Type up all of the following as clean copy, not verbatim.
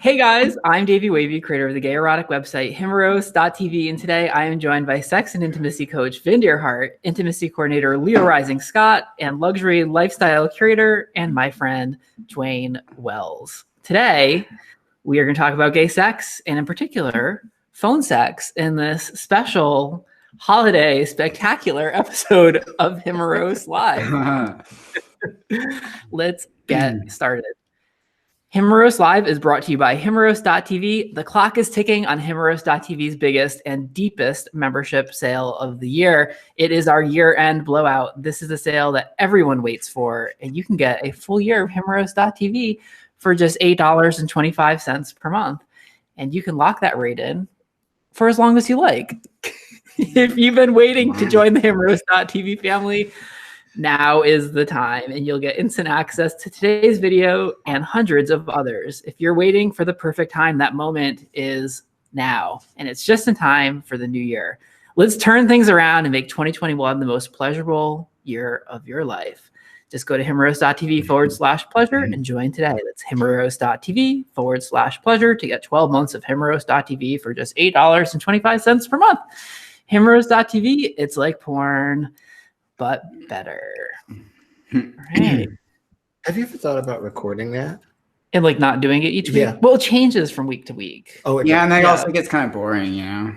Hey guys, I'm Davey Wavey, creator of the gay erotic website Himeros.tv, and today I am joined by sex and intimacy coach Vin Deerhart, intimacy coordinator Leo Rising Scott, and luxury lifestyle curator and my friend Dwayne Wells. Today, we are going to talk about gay sex, and in particular, phone sex in this special holiday spectacular episode of Himeros Live. Let's get started. Himeros Live is brought to you by Himeros.tv. The clock is ticking on Himeros.tv's biggest and deepest membership sale of the year. It is our year-end blowout. This is the sale that everyone waits for, and you can get a full year of Himeros.tv for just $8.25 per month. And you can lock that rate in for as long as you like. If you've been waiting to join the Himeros.tv family, now is the time, and you'll get instant access to today's video and hundreds of others. If you're waiting for the perfect time, that moment is now, and it's just in time for the new year. Let's turn things around and make 2021 the most pleasurable year of your life. Just go to himeros.tv/pleasure and join today. That's himeros.tv/pleasure to get 12 months of himeros.tv for just $8.25 per month. Himeros.tv, it's like porn, but better. Right. Have you ever thought about recording that? And like not doing it each week? Yeah. Well, it changes from week to week. Oh, yeah, and that also gets kind of boring, you know?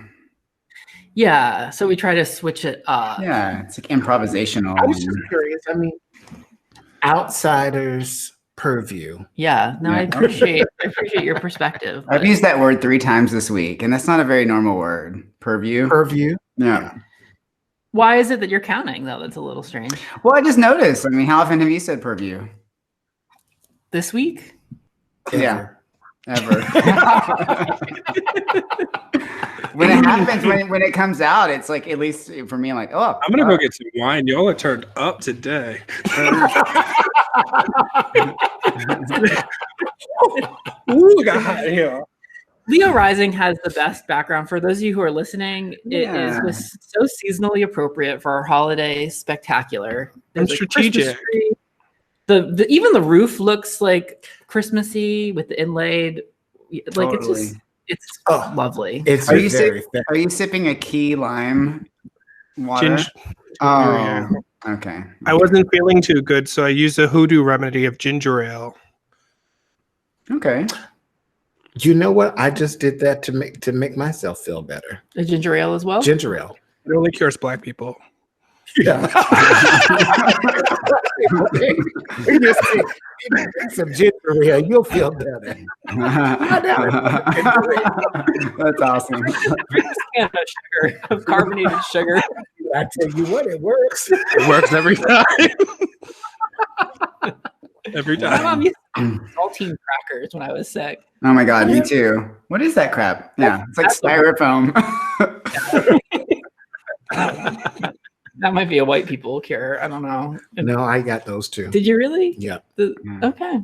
Yeah, so we try to switch it up. Yeah, it's like improvisational. I was just curious. I mean, outsider's purview. Yeah, no, Yeah. I appreciate your perspective. I've used that word 3 times this week, and that's not a very normal word. Purview. Purview? Yeah. Why is it that you're counting, though? That's a little strange. Well, I just noticed. I mean, how often have you said purview? This week? Yeah. Ever. When it happens, when it comes out, it's like, at least for me, I'm like, oh. I'm going to go get some wine. Y'all are turned up today. Ooh, it got hot here. Leo Rising has the best background. For those of you who are listening, Yeah. it is so seasonally appropriate for our holiday spectacular. I'm There's a strategic. Christmas tree. The even the roof looks like Christmassy with the inlaid. Like Totally. it's Oh, lovely. It's Are you very Are you sipping a key lime water? Ginger. Oh, okay. I wasn't feeling too good, so I used a hoodoo remedy of ginger ale. Okay. You know what? I just did that to make myself feel better. A ginger ale as well. Ginger ale. It only cures Black people. Yeah. You just drink some ginger ale, you'll feel better. That's awesome. Can of sugar, of carbonated sugar. I tell you what, it works. It works every time. Every My time. mom used to make saltine crackers when I was sick. Oh my God, me too. What is that crap? Yeah, it's like styrofoam. That might be a white people cure. I don't know. No, I got those too. Did you really? Yeah. Okay.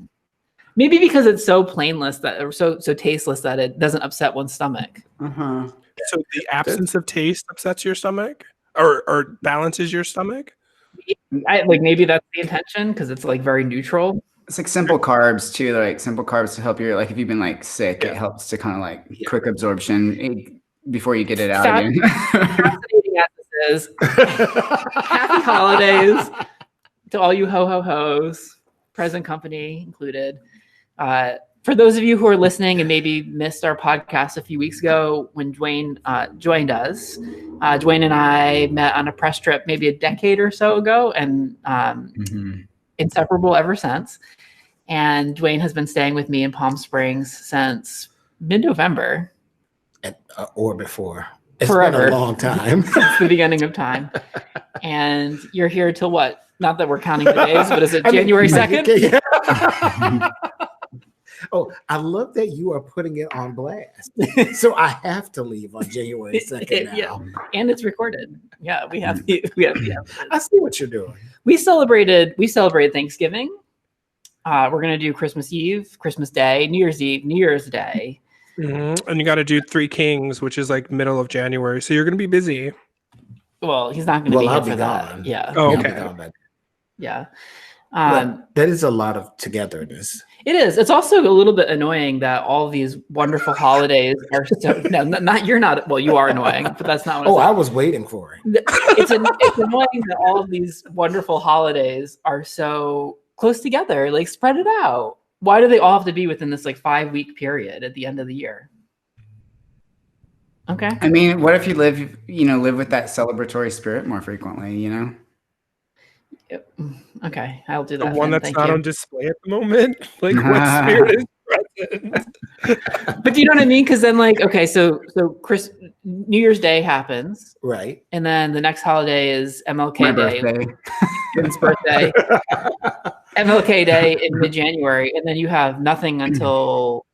Maybe because it's so plainless that, or so tasteless that it doesn't upset one's stomach. Uh-huh. So the absence of taste upsets your stomach or balances your stomach? Maybe that's the intention because it's like very neutral. It's like simple carbs too. Like simple carbs to help your, like if you've been like sick, Yeah. it helps to kind of like quick absorption before you get it out Fat- again. Fascinating as this is. Happy holidays to all you ho-ho-hos, present company included. For those of you who are listening and maybe missed our podcast a few weeks ago when Dwayne joined us, Dwayne and I met on a press trip maybe a decade or so ago and inseparable ever since. And Dwayne has been staying with me in Palm Springs since mid-November. Or before. It's Forever. been a long time. Since the beginning of time. And you're here till what? Not that we're counting the days, but is it January 2nd? Oh, I love that you are putting it on blast. So I have to leave on January 2nd now. Yeah. And it's recorded. Yeah, we have the I see what you're doing. We celebrated Thanksgiving. We're gonna do Christmas Eve, Christmas Day, New Year's Eve, New Year's Day. Mm-hmm. And you got to do Three Kings, which is like middle of January. So you're going to be busy. Well, he's not going to be I'll here be for that. gone. Yeah. Oh, I'll be okay. gone by then. Yeah. Well, that is a lot of togetherness. It is. It's also a little bit annoying that all these wonderful holidays are so. No, not you're not. Well, you are annoying, but that's not what. I was waiting for it. It's annoying that all of these wonderful holidays are so close together. Like, spread it out. Why do they all have to be within this like 5-week period at the end of the year? Okay. I mean, what if you live with that celebratory spirit more frequently, Yep. Okay, I'll do The that. one then. that's Thank not you. on display at the moment. Like, what spirit is present? But do you know what I mean? Because then, like, okay, so New Year's Day happens, Right. and then the next holiday is MLK My Day, birthday. Lynn's birthday, MLK Day in mid-January, and then you have nothing until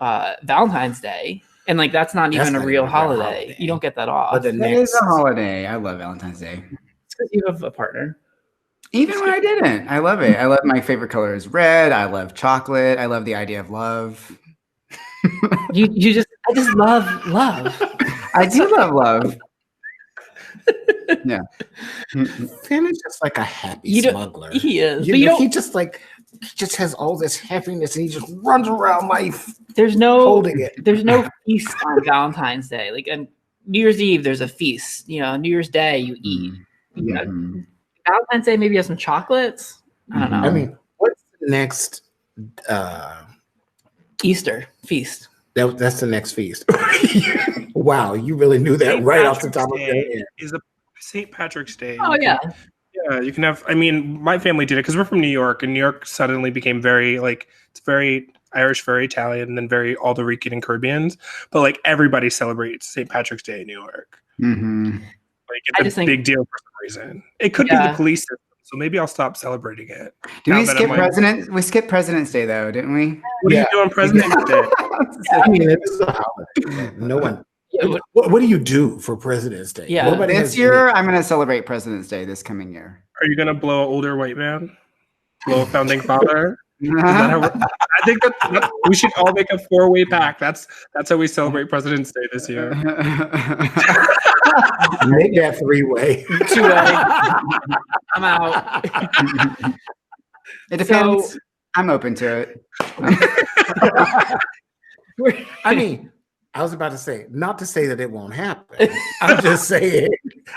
Valentine's Day, and like that's not even a real holiday. You don't get that off. But the That is a holiday. I love Valentine's Day. It's because you have a partner. Even when I didn't, I love it. I love my favorite color is red. I love chocolate. I love the idea of love. I just love love. I do love love. Yeah. Finn is just like a happy smuggler. He is. He just has all this happiness and he just runs around life. There's no holding it. There's no feast on Valentine's Day. Like on New Year's Eve, there's a feast. New Year's Day, you eat. Mm-hmm. Valentine's Day, maybe you have some chocolates. I don't know. I mean, what's the next Easter feast? That's the next feast. Wow, you really knew that St. right off the Patrick's top of your Day head. is a St. Patrick's Day. Oh yeah. Yeah, you can have. I mean, my family did it because we're from New York, and New York suddenly became very it's very Irish, very Italian, and then very all the Rican and Caribbeans. But like everybody celebrates St. Patrick's Day in New York. Mm-hmm. Like it's a big deal for some reason. It could be the police system, so maybe I'll stop celebrating it. Did we skip We skipped President's Day though, didn't we? What are you doing on President's Day? I mean, it is a holiday. No one. What do you do for President's Day? Yeah. This year, I'm going to celebrate President's Day this coming year. Are you going to blow an older white man? Blow a founding father? Is that how I think that we should all make a 4-way pact. That's how we celebrate President's Day this year. Make that 3-way. 2-way. I'm out. It depends. I'm open to it. I mean, I was about to say, not to say that it won't happen. I'm just saying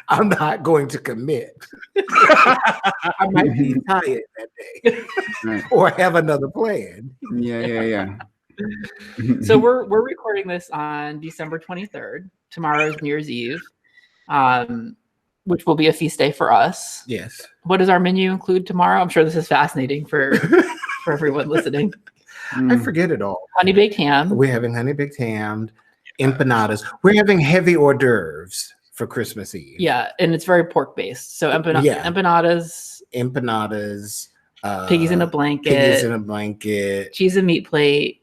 I'm not going to commit. I might be tired that day, Right. or have another plan. Yeah. So we're recording this on December 23rd. Tomorrow's New Year's Eve, which will be a feast day for us. Yes. What does our menu include tomorrow? I'm sure this is fascinating for everyone listening. I forget it all. Honey baked ham. We're having honey baked ham, empanadas. We're having heavy hors d'oeuvres for Christmas Eve. Yeah, and it's very pork based. So empanadas, piggies in a blanket, cheese and meat plate.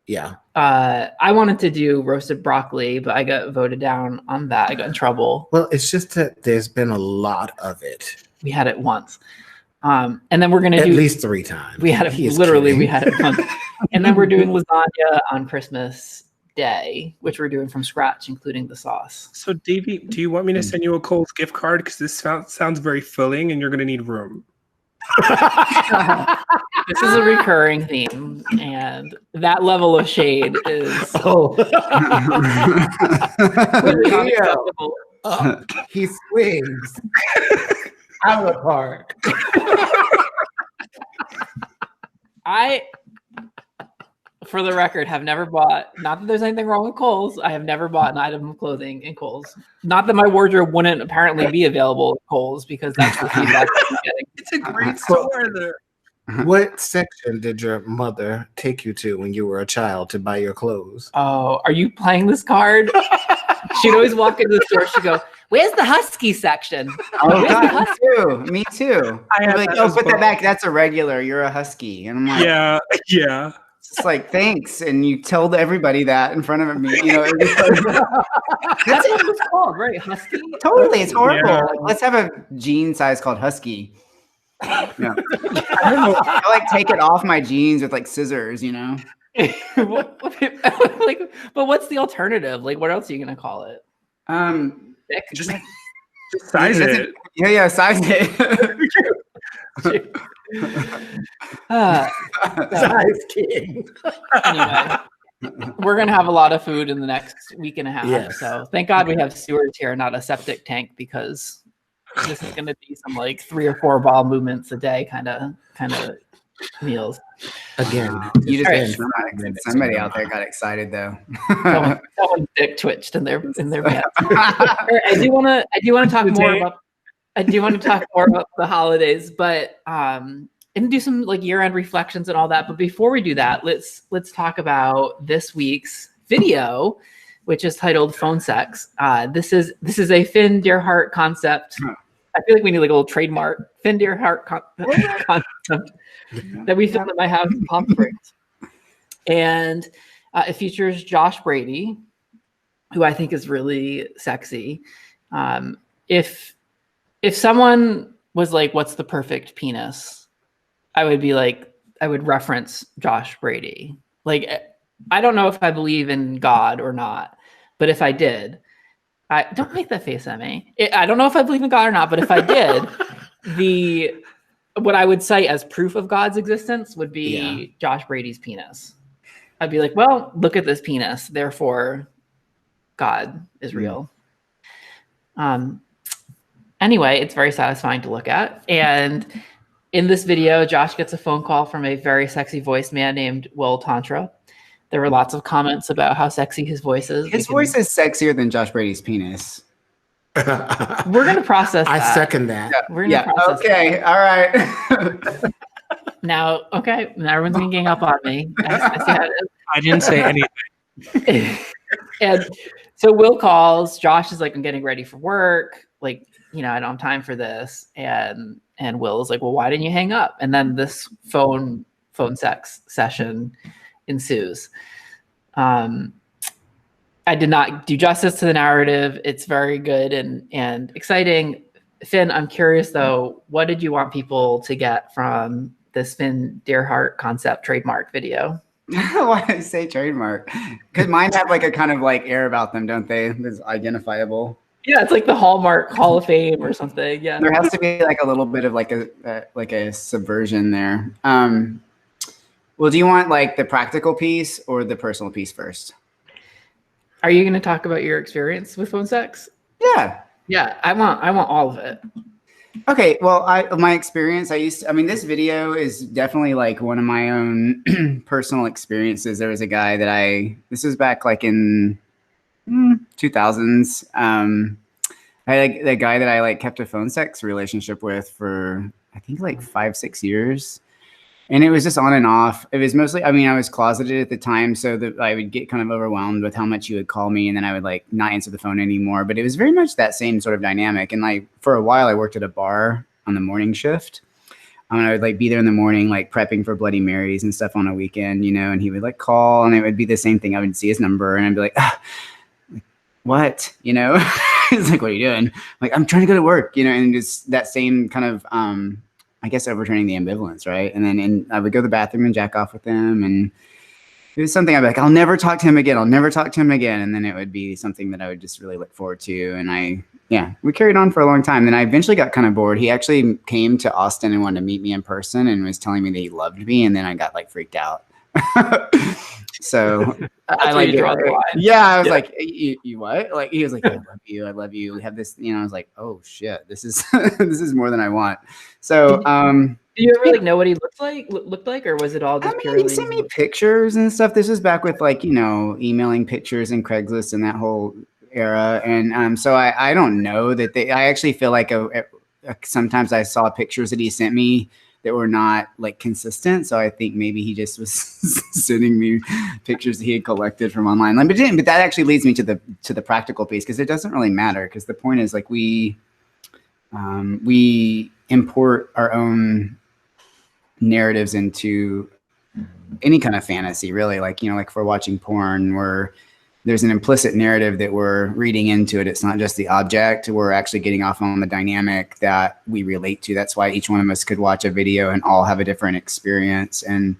Yeah. I wanted to do roasted broccoli, but I got voted down on that. I got in trouble. Well, it's just that there's been a lot of it. We had it once. And then we're gonna do at least 3 times. We had it we had it once. And then we're doing lasagna on Christmas Day, which we're doing from scratch, including the sauce. So, Davey, do you want me to send you a Kohl's gift card? Because this sounds very filling, and you're going to need room. This is a recurring theme, and that level of shade is really unacceptable. He swings out of the park. I, for the record, have never bought, not that there's anything wrong with Kohl's, I have never bought an item of clothing in Kohl's. Not that my wardrobe wouldn't apparently be available at Kohl's, because that's the feedback I'm getting. It's a great store there. What section did your mother take you to when you were a child to buy your clothes? Oh, are you playing this card? She'd always walk into the store, she'd go, "Where's the husky section?" Oh, God, me too. I'm like, oh, put that back. That's a regular. You're a husky. And I'm like, yeah. It's like, thanks. And you told everybody that in front of me. That's what it's called, right? Husky? Totally. It's horrible. Yeah. Like, let's have a jean size called husky. Yeah. I like take it off my jeans with like scissors, But what's the alternative? Like, what else are you gonna call it? Thick? Just size it. Yeah, size it. Size king. Anyway, we're gonna have a lot of food in the next week and a half. Yes. So thank God we have stewards here, not a septic tank, because this is gonna be some like 3 or 4 ball movements a day kind of meals. Again, You just Alright. somebody out there got excited though. Someone's dick twitched in their pants. I do want to talk more about. I do want to talk more about the holidays, but and do some like year-end reflections and all that. But before we do that, let's talk about this week's video, which is titled "Phone Sex." This is a Finn Deerhart concept. I feel like we need like a little trademark Finn Deerhart concept that we filmed at my house in Palm Springs, and it features Josh Brady, who I think is really sexy. If someone was like, "What's the perfect penis?" I would reference Josh Brady. Like, I don't know if I believe in God or not, but if I did, I don't make that face at me. I don't know if I believe in God or not, but if I did, what I would cite as proof of God's existence would be Josh Brady's penis. I'd be like, well, look at this penis, therefore God is real. Anyway, it's very satisfying to look at. And in this video, Josh gets a phone call from a very sexy voice man named Will Tantra. There were lots of comments about how sexy his voice is. His voice is sexier than Josh Brady's penis. We're going to process that. I second that. We're going to process that. All right. Now everyone's going to gang up on me. I see how it is. I didn't say anything. And so Will calls. Josh is like, I'm getting ready for work. Like, I don't have time for this. And Will is like, well, why didn't you hang up? And then this phone sex session ensues. I did not do justice to the narrative. It's very good and exciting. Finn, I'm curious though, what did you want people to get from this Finn Deerhart concept trademark video? Why did I say trademark? Because mine have like a kind of like air about them, don't they? It's identifiable. Yeah, it's like the Hallmark Hall of Fame or something. Yeah, there has to be like a little bit of like a subversion there. Well, do you want like the practical piece or the personal piece first? Are you going to talk about your experience with phone sex? Yeah. Yeah, I want all of it. Okay, well, my experience, this video is definitely like one of my own personal experiences. There was a guy that this was back like in 2000s. I had a guy that I like kept a phone sex relationship with for, I think like 5-6 years. And it was just on and off. It was mostly, I was closeted at the time, so that I would get kind of overwhelmed with how much he would call me, and then I would like not answer the phone anymore. But it was very much that same sort of dynamic. And like for a while, I worked at a bar on the morning shift. And I would like be there in the morning, like prepping for Bloody Marys and stuff on a weekend, and he would like call, and it would be the same thing. I would see his number, and I'd be like, what? He's like, what are you doing? Like, I'm trying to go to work, and just that same kind of, I guess, overturning the ambivalence, right? And then I would go to the bathroom and jack off with him, and it was something I'd be like, I'll never talk to him again. I'll never talk to him again. And then it would be something that I would just really look forward to. And we carried on for a long time. Then I eventually got kind of bored. He actually came to Austin and wanted to meet me in person and was telling me that he loved me. And then I got like freaked out. So I like draw the line. Yeah, I was like, you what? Like he was like, I love you. We have this, I was like, oh shit, this is this is more than I want. So do you ever like know what he looked like, or was it all just purely? He sent me pictures and stuff. This was back with like, emailing pictures and Craigslist and that whole era. And so I don't know that I actually feel like sometimes I saw pictures that he sent me that were not like consistent. So I think maybe he just was sending me pictures that he had collected from online. But that actually leads me to the practical piece, because it doesn't really matter, because the point is like we import our own narratives into any kind of fantasy, really. Like, like if we're watching porn, there's an implicit narrative that we're reading into it. It's not just the object. We're actually getting off on the dynamic that we relate to. That's why each one of us could watch a video and all have a different experience. And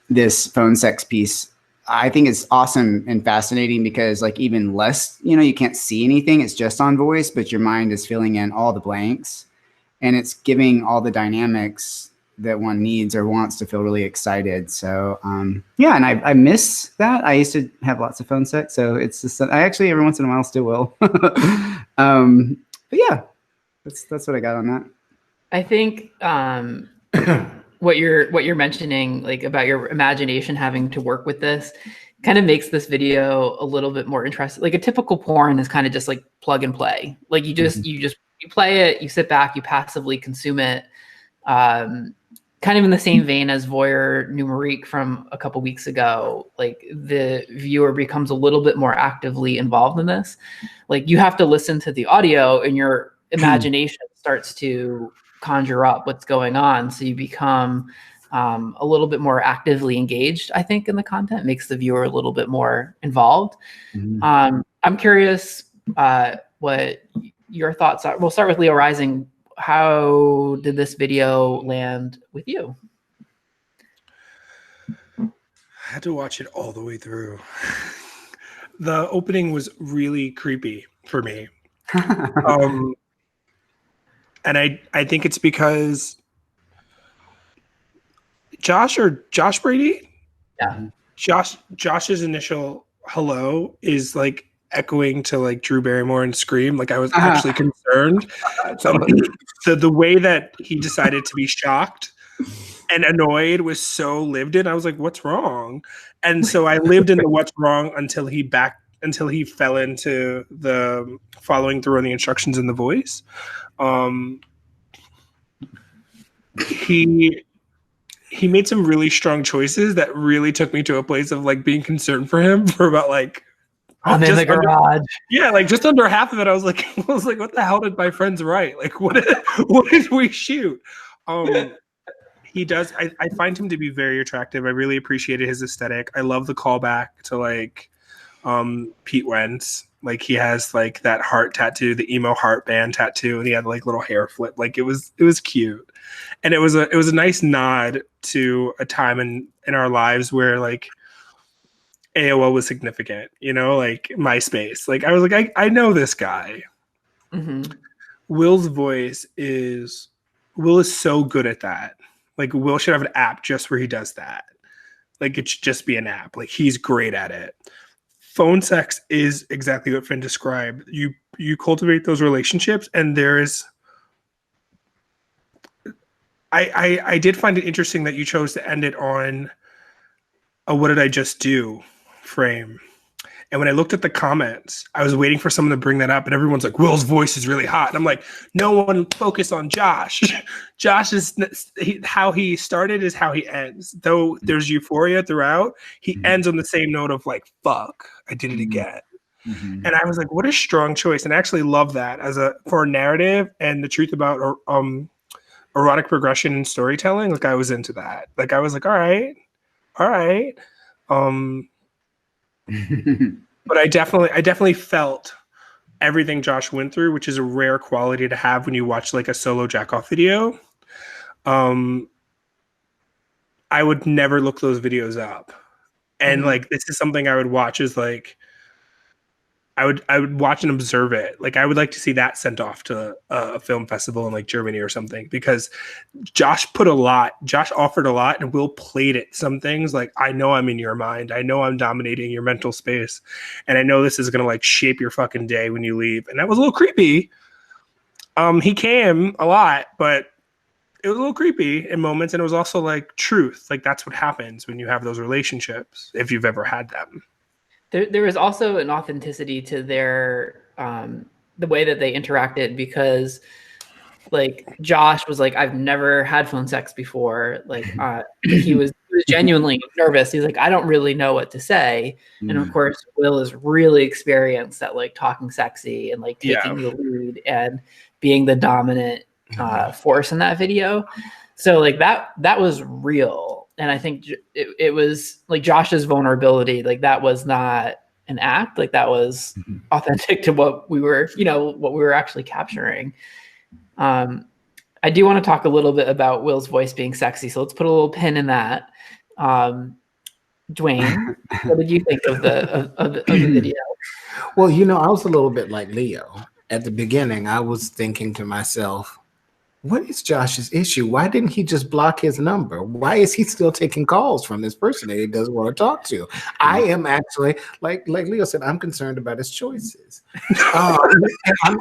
this phone sex piece, I think, is awesome and fascinating, because like even less, you can't see anything. It's just on voice, but your mind is filling in all the blanks. and it's giving all the dynamics that one needs or wants to feel really excited. So yeah, and I miss that. I used to have lots of phone sex, so it's just I actually every once in a while still will. But yeah, that's what I got on that. I think what you're mentioning, like about your imagination having to work with this, kind of makes this video a little bit more interesting. Like a typical porn is kind of just like plug and play. Like you play it, you sit back, you passively consume it. Kind of in the same vein as voyeur numerique from a couple weeks ago, like the viewer becomes a little bit more actively involved in this. Like you have to listen to the audio and your imagination starts to conjure up what's going on. So you become a little bit more actively engaged, I think, in the content. It makes the viewer a little bit more involved. I'm curious what your thoughts are. We'll start with Leo Rising. How did this video land with you? I had to watch it all the way through. The opening was really creepy for me. And I think it's because Josh Brady? Yeah. Josh's initial hello is like echoing to like Drew Barrymore and Scream. Like I was actually concerned. So the way that he decided to be shocked and annoyed was so lived in. I was like, what's wrong? And so I lived in the what's wrong until he fell into the following through on the instructions in the voice. He made some really strong choices that really took me to a place of like being concerned for him for about like I'm in the garage. Yeah, like just under half of it, I was like, what the hell did my friends write? Like, what did we shoot? He does. I find him to be very attractive. I really appreciated his aesthetic. I love the callback to like Pete Wentz. Like he has like that heart tattoo, the emo heart band tattoo, and he had like little hair flip. Like it was cute, and it was a nice nod to a time in our lives where like AOL was significant, you know, like MySpace. Like I was like, I know this guy. Mm-hmm. Will's voice is so good at that. Like Will should have an app just where he does that. Like it should just be an app. Like he's great at it. Phone sex is exactly what Finn described. You cultivate those relationships, and there is. I did find it interesting that you chose to end it on a "what did I just do" frame. And when I looked at the comments, I was waiting for someone to bring that up, and everyone's like, Will's voice is really hot. And I'm like, no one focus on Josh. Josh is how he started is how he ends. Though there's euphoria throughout, he ends on the same note of like, fuck, I did it again. And I was like, what a strong choice. And I actually love that for a narrative and the truth about erotic progression and storytelling. Like I was into that. Like I was like, all right. But I definitely felt everything Josh went through, which is a rare quality to have when you watch like a solo jack-off video. I would never look those videos up. And like this is something I would watch is like I would watch and observe it. Like I would like to see that sent off to a film festival in like Germany or something, because Josh offered a lot, and Will played it. Some things like, I know I'm in your mind. I know I'm dominating your mental space. And I know this is going to like shape your fucking day when you leave. And that was a little creepy. He came a lot, but it was a little creepy in moments. And it was also like truth. Like that's what happens when you have those relationships, if you've ever had them. There was also an authenticity to their the way that they interacted, because like Josh was like, I've never had phone sex before. Like he was genuinely nervous. He's like, I don't really know what to say. And of course, Will is really experienced at like talking sexy and like taking the lead and being the dominant force in that video. So like that was real. And I think it was like Josh's vulnerability. Like that was not an act. Like that was authentic to what we were actually capturing. I do want to talk a little bit about Will's voice being sexy. So let's put a little pin in that. Dwayne, what did you think of the video? Well, I was a little bit like Leo. At the beginning, I was thinking to myself, what is Josh's issue? Why didn't he just block his number? Why is he still taking calls from this person that he doesn't want to talk to? I am actually, like Leo said, I'm concerned about his choices. And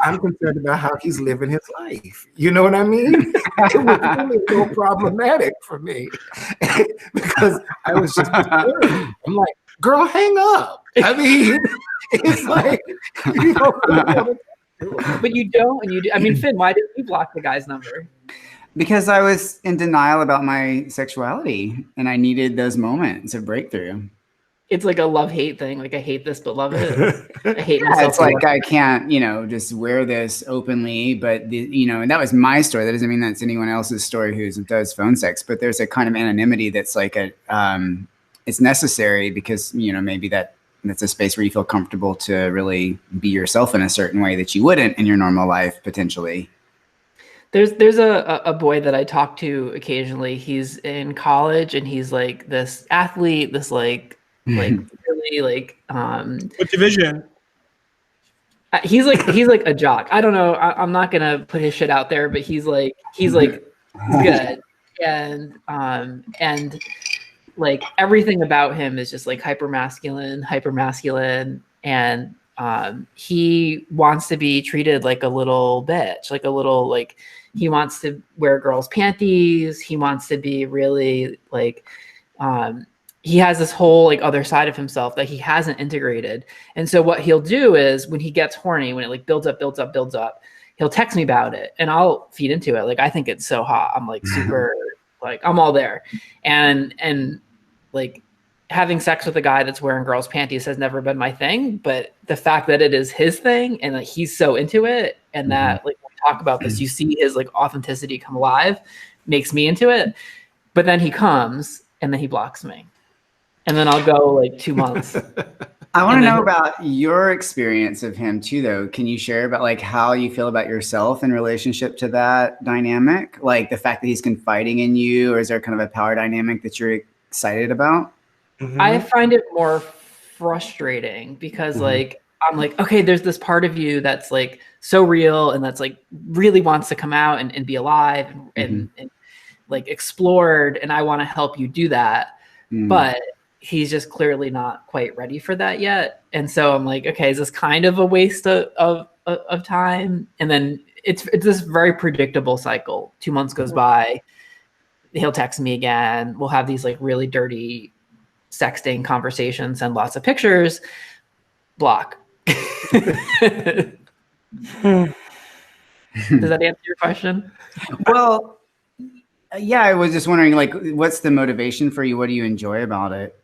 I'm concerned about how he's living his life. You know what I mean? It was really so problematic for me because I was just concerned. I'm like, girl, hang up. I mean, it's like, you know, But you don't, and you do. I mean, Finn, why didn't you block the guy's number? Because I was in denial about my sexuality and I needed those moments of breakthrough. It's like a love-hate thing. Like, I hate this, but love it. I hate myself. It's like I can't, just wear this openly, but and that was my story. That doesn't mean that's anyone else's story who does phone sex, but there's a kind of anonymity that's like it's necessary because, maybe that's a space where you feel comfortable to really be yourself in a certain way that you wouldn't in your normal life, potentially. There's a boy that I talk to occasionally. He's in college and he's like this athlete, this like really like what division? He's like a jock. I don't know. I'm not gonna put his shit out there, but he's good, and like everything about him is just like hyper masculine, and he wants to be treated like a little bitch, like a little like he wants to wear girls' panties. He wants to be really like he has this whole like other side of himself that he hasn't integrated. And so what he'll do is when he gets horny, when it like builds up, he'll text me about it and I'll feed into it. Like, I think it's so hot. I'm like super like I'm all there. And like having sex with a guy that's wearing girls' panties has never been my thing, but the fact that it is his thing and like he's so into it and that like when we talk about this, you see his like authenticity come alive, makes me into it. But then he comes and then he blocks me. And then I'll go like 2 months. I want to know about your experience of him too, though. Can you share about like how you feel about yourself in relationship to that dynamic? Like the fact that he's confiding in you, or is there kind of a power dynamic that you're excited about? I find it more frustrating because like I'm like, okay, there's this part of you that's like so real and that's like really wants to come out and be alive and like explored, and I want to help you do that. But he's just clearly not quite ready for that yet. And so I'm like, okay, is this kind of a waste of time? And then it's this very predictable cycle. 2 months goes by, he'll text me again. We'll have these like really dirty sexting conversations and lots of pictures. Block. Does that answer your question? Well, yeah, I was just wondering, like, what's the motivation for you? What do you enjoy about it?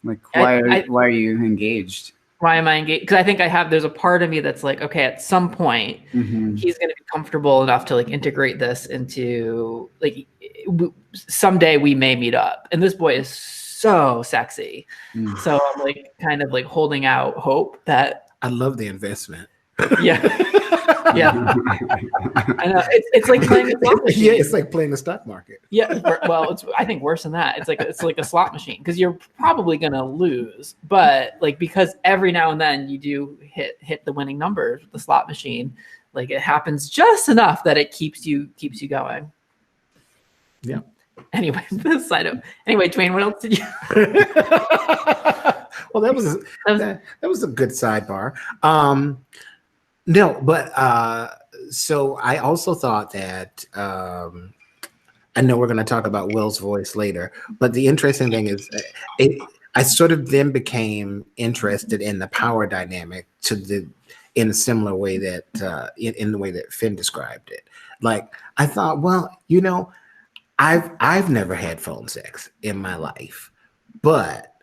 Like, why are you engaged? Why am I engaged? Because I think there's a part of me that's like, okay, at some point, he's going to be comfortable enough to like integrate this into like, someday we may meet up. And this boy is so sexy. So I'm like, kind of like holding out hope that. I love the investment. Yeah. Yeah. I know. It's like playing a slot machine. Yeah, it's like playing the stock market. Yeah. Well, I think worse than that. It's like a slot machine because you're probably gonna lose, but like because every now and then you do hit the winning numbers with the slot machine, like it happens just enough that it keeps you going. Yeah. Anyway, this side of anyway, Dwayne, what else did you? Well, that was a good sidebar. No, but so I also thought that I know we're going to talk about Will's voice later, but the interesting thing is I sort of then became interested in the power dynamic in a similar way that in the way that Finn described it. Like I thought, well, I've never had phone sex in my life, but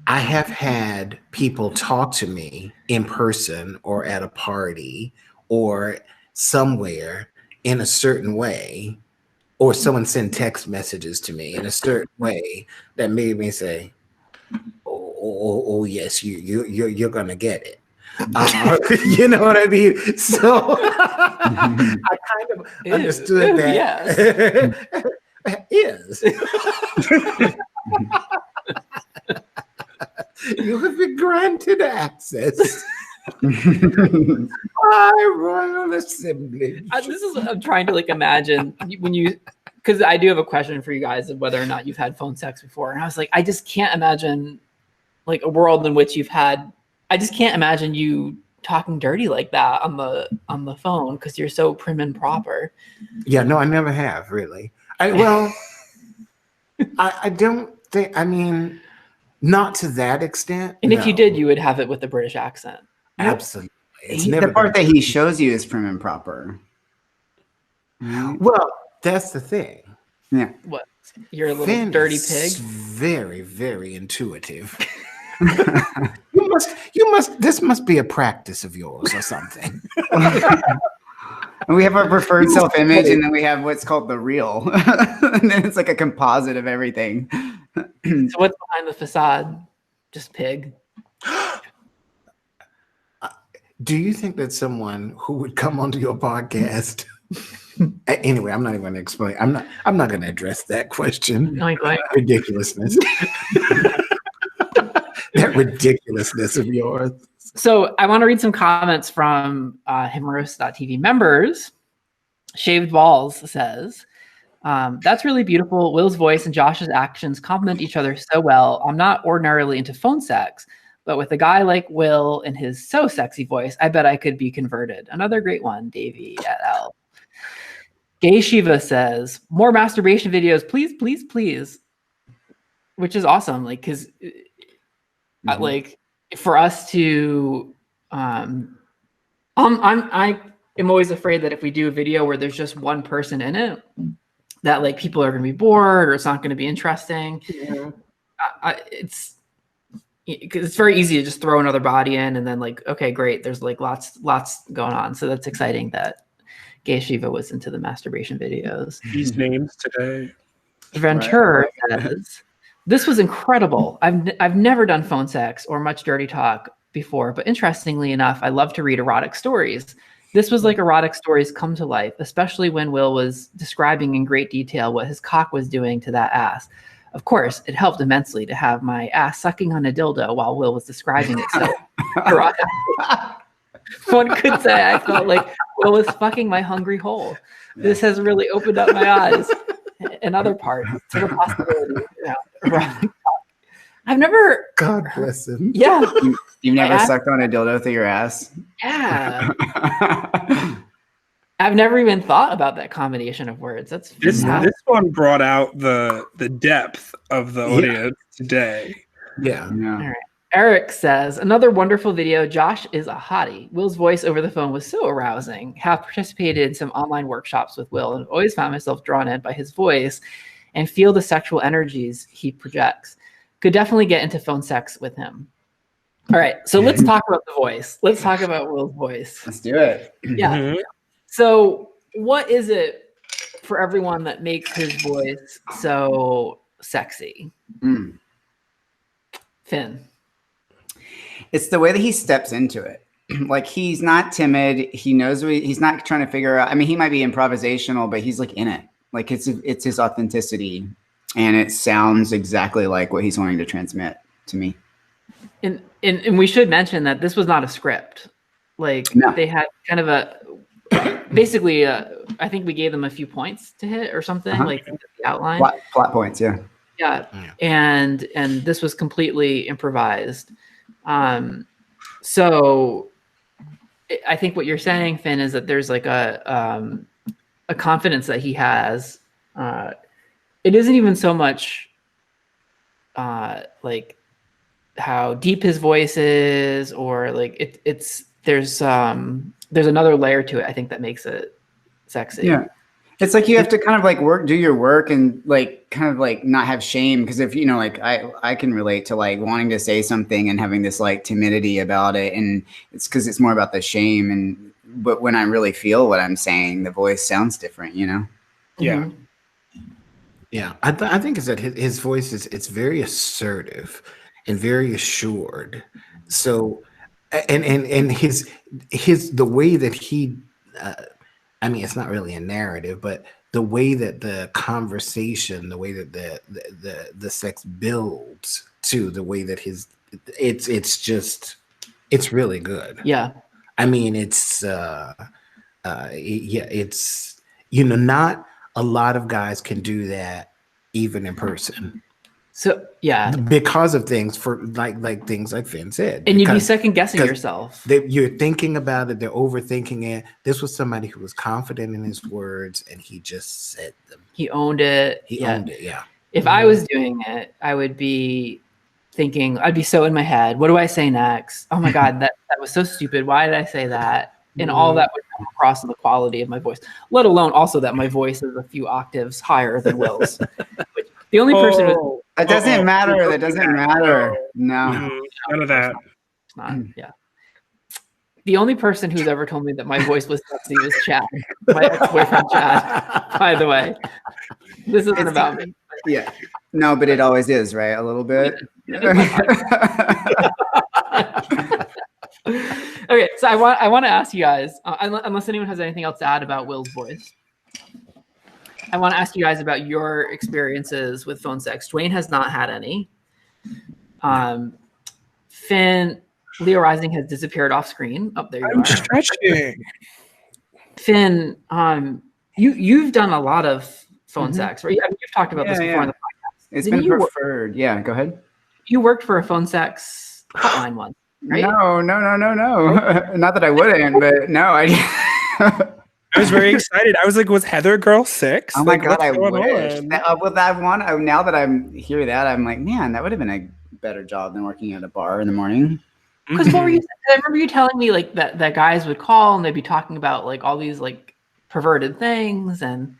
I have had people talk to me in person or at a party or somewhere in a certain way, or someone send text messages to me in a certain way that made me say, "Oh yes, you're gonna get it." You know what I mean? So I kind of understood that. Yes. You have been granted access. I royal assembly. I'm trying to like imagine when you, because I do have a question for you guys of whether or not you've had phone sex before, and I was like, I just can't imagine like a world in which you've had. I just can't imagine you talking dirty like that on the phone because you're so prim and proper. Yeah, no, I never have really. I don't think. I mean, not to that extent. And if you no. did, you would have it with a British accent. Absolutely. It's The never part been- that he shows you is prim and proper. Well, that's the thing. Yeah. What? You're a little Finn dirty is pig. Very, very intuitive. You must. This must be a practice of yours or something. And we have our preferred self-image, and then we have what's called the real. And then it's like a composite of everything. So what's behind the facade? Just pig. Do you think that someone who would come onto your podcast? Anyway, I'm not even going to explain. I'm not going to address that question. Like, Ridiculousness. That ridiculousness of yours. so I want to read some comments from Himeros.tv members. Shaved Balls says, that's really beautiful. Will's voice and Josh's actions complement each other so well. I'm not ordinarily into phone sex, but with a guy like Will and his so sexy voice, I bet I could be converted. Another great one, Davey et al. Gay Shiva says, more masturbation videos, please, please, please. Which is awesome. Like, because like for us to I am always afraid that if we do a video where there's just one person in it, that like people are going to be bored or it's not going to be interesting. It's because it's very easy to just throw another body in and then like, okay, great, there's like lots going on. So that's exciting that Gay Shiva was into the masturbation videos. These names today. Ventura says, this was incredible. I've never done phone sex or much dirty talk before, but interestingly enough, I love to read erotic stories. This was like erotic stories come to life, especially when Will was describing in great detail what his cock was doing to that ass. Of course, it helped immensely to have my ass sucking on a dildo while Will was describing it so erotic. One could say I felt like Will was fucking my hungry hole. This has really opened up my eyes and other parts to the possibility. I've never. God bless him. Yeah. You've never sucked on a dildo through your ass? Yeah. I've never even thought about that combination of words. That's This one brought out the depth of the audience today. Yeah. Yeah. All right. Eric says, another wonderful video. Josh is a hottie. Will's voice over the phone was so arousing. Have participated in some online workshops with Will and always found myself drawn in by his voice and feel the sexual energies he projects. Could definitely get into phone sex with him. All right, so let's talk about the voice. Let's talk about Will's voice. Let's do it. Yeah. Mhm. So what is it for everyone that makes his voice so sexy? Finn. It's the way that he steps into it. Like, he's not timid. He knows he's not trying to figure out. I mean, he might be improvisational, but he's like in it. Like, it's his authenticity, and it sounds exactly like what he's wanting to transmit to me. And we should mention that this was not a script. Like, No. they had kind of a basically I think we gave them a few points to hit or something, like the outline. Plot points, yeah. Yeah. And this was completely improvised. So I think what you're saying, Finn, is that there's like a confidence that he has. It isn't even so much like how deep his voice is, or like there's another layer to it, I think, that makes it sexy. Yeah. It's like you have to kind of like do your work and like kind of like not have shame, because if like I can relate to like wanting to say something and having this like timidity about it, and it's because it's more about the shame, but when I really feel what I'm saying, the voice sounds different, Yeah. Mhm. Yeah, I think is that his voice it's very assertive and very assured. So, and his the way that he, I mean, it's not really a narrative, but the way that the conversation, the way that the sex builds to the way that it's just It's really good. Yeah. I mean, it's it's not a lot of guys can do that even in person. So yeah, Because of things for like things like Finn said, and you'd be because second guessing yourself. you're thinking about it, they're overthinking it. This was somebody who was confident in his words, and he just said them. He owned it. He owned it. Yeah. If I was doing it, I would be thinking, I'd be so in my head. What do I say next? Oh my God, that was so stupid. Why did I say that? And all that would come across in the quality of my voice, let alone also that my voice is a few octaves higher than Will's. The only person who that doesn't matter. That doesn't matter. No. None of that. It's not. Yeah. The only person who's ever told me that my voice was sexy was Chad, my ex-boyfriend Chad. By the way, this isn't about me. Yeah. No, but it always is, right? A little bit. Okay, so I want to ask you guys, unless anyone has anything else to add about Will's voice, I want to ask you guys about your experiences with phone sex. Dwayne has not had any. Finn, Leo Rising has disappeared off screen. Oh, there you I'm are. stretching. Finn, you've done a lot of phone sex, right? I mean, you've talked about this before on the podcast. It's been preferred. Yeah, go ahead. You worked for a phone sex hotline once, right? No. Not that I wouldn't, but no, I was very excited. I was like, was Heather Girl 6? Oh my like, God, I wish. on? Now that I'm hear that, I'm like, man, that would have been a better job than working at a bar in the morning. Because what were you? I remember you telling me like that guys would call and they'd be talking about like all these like perverted things. And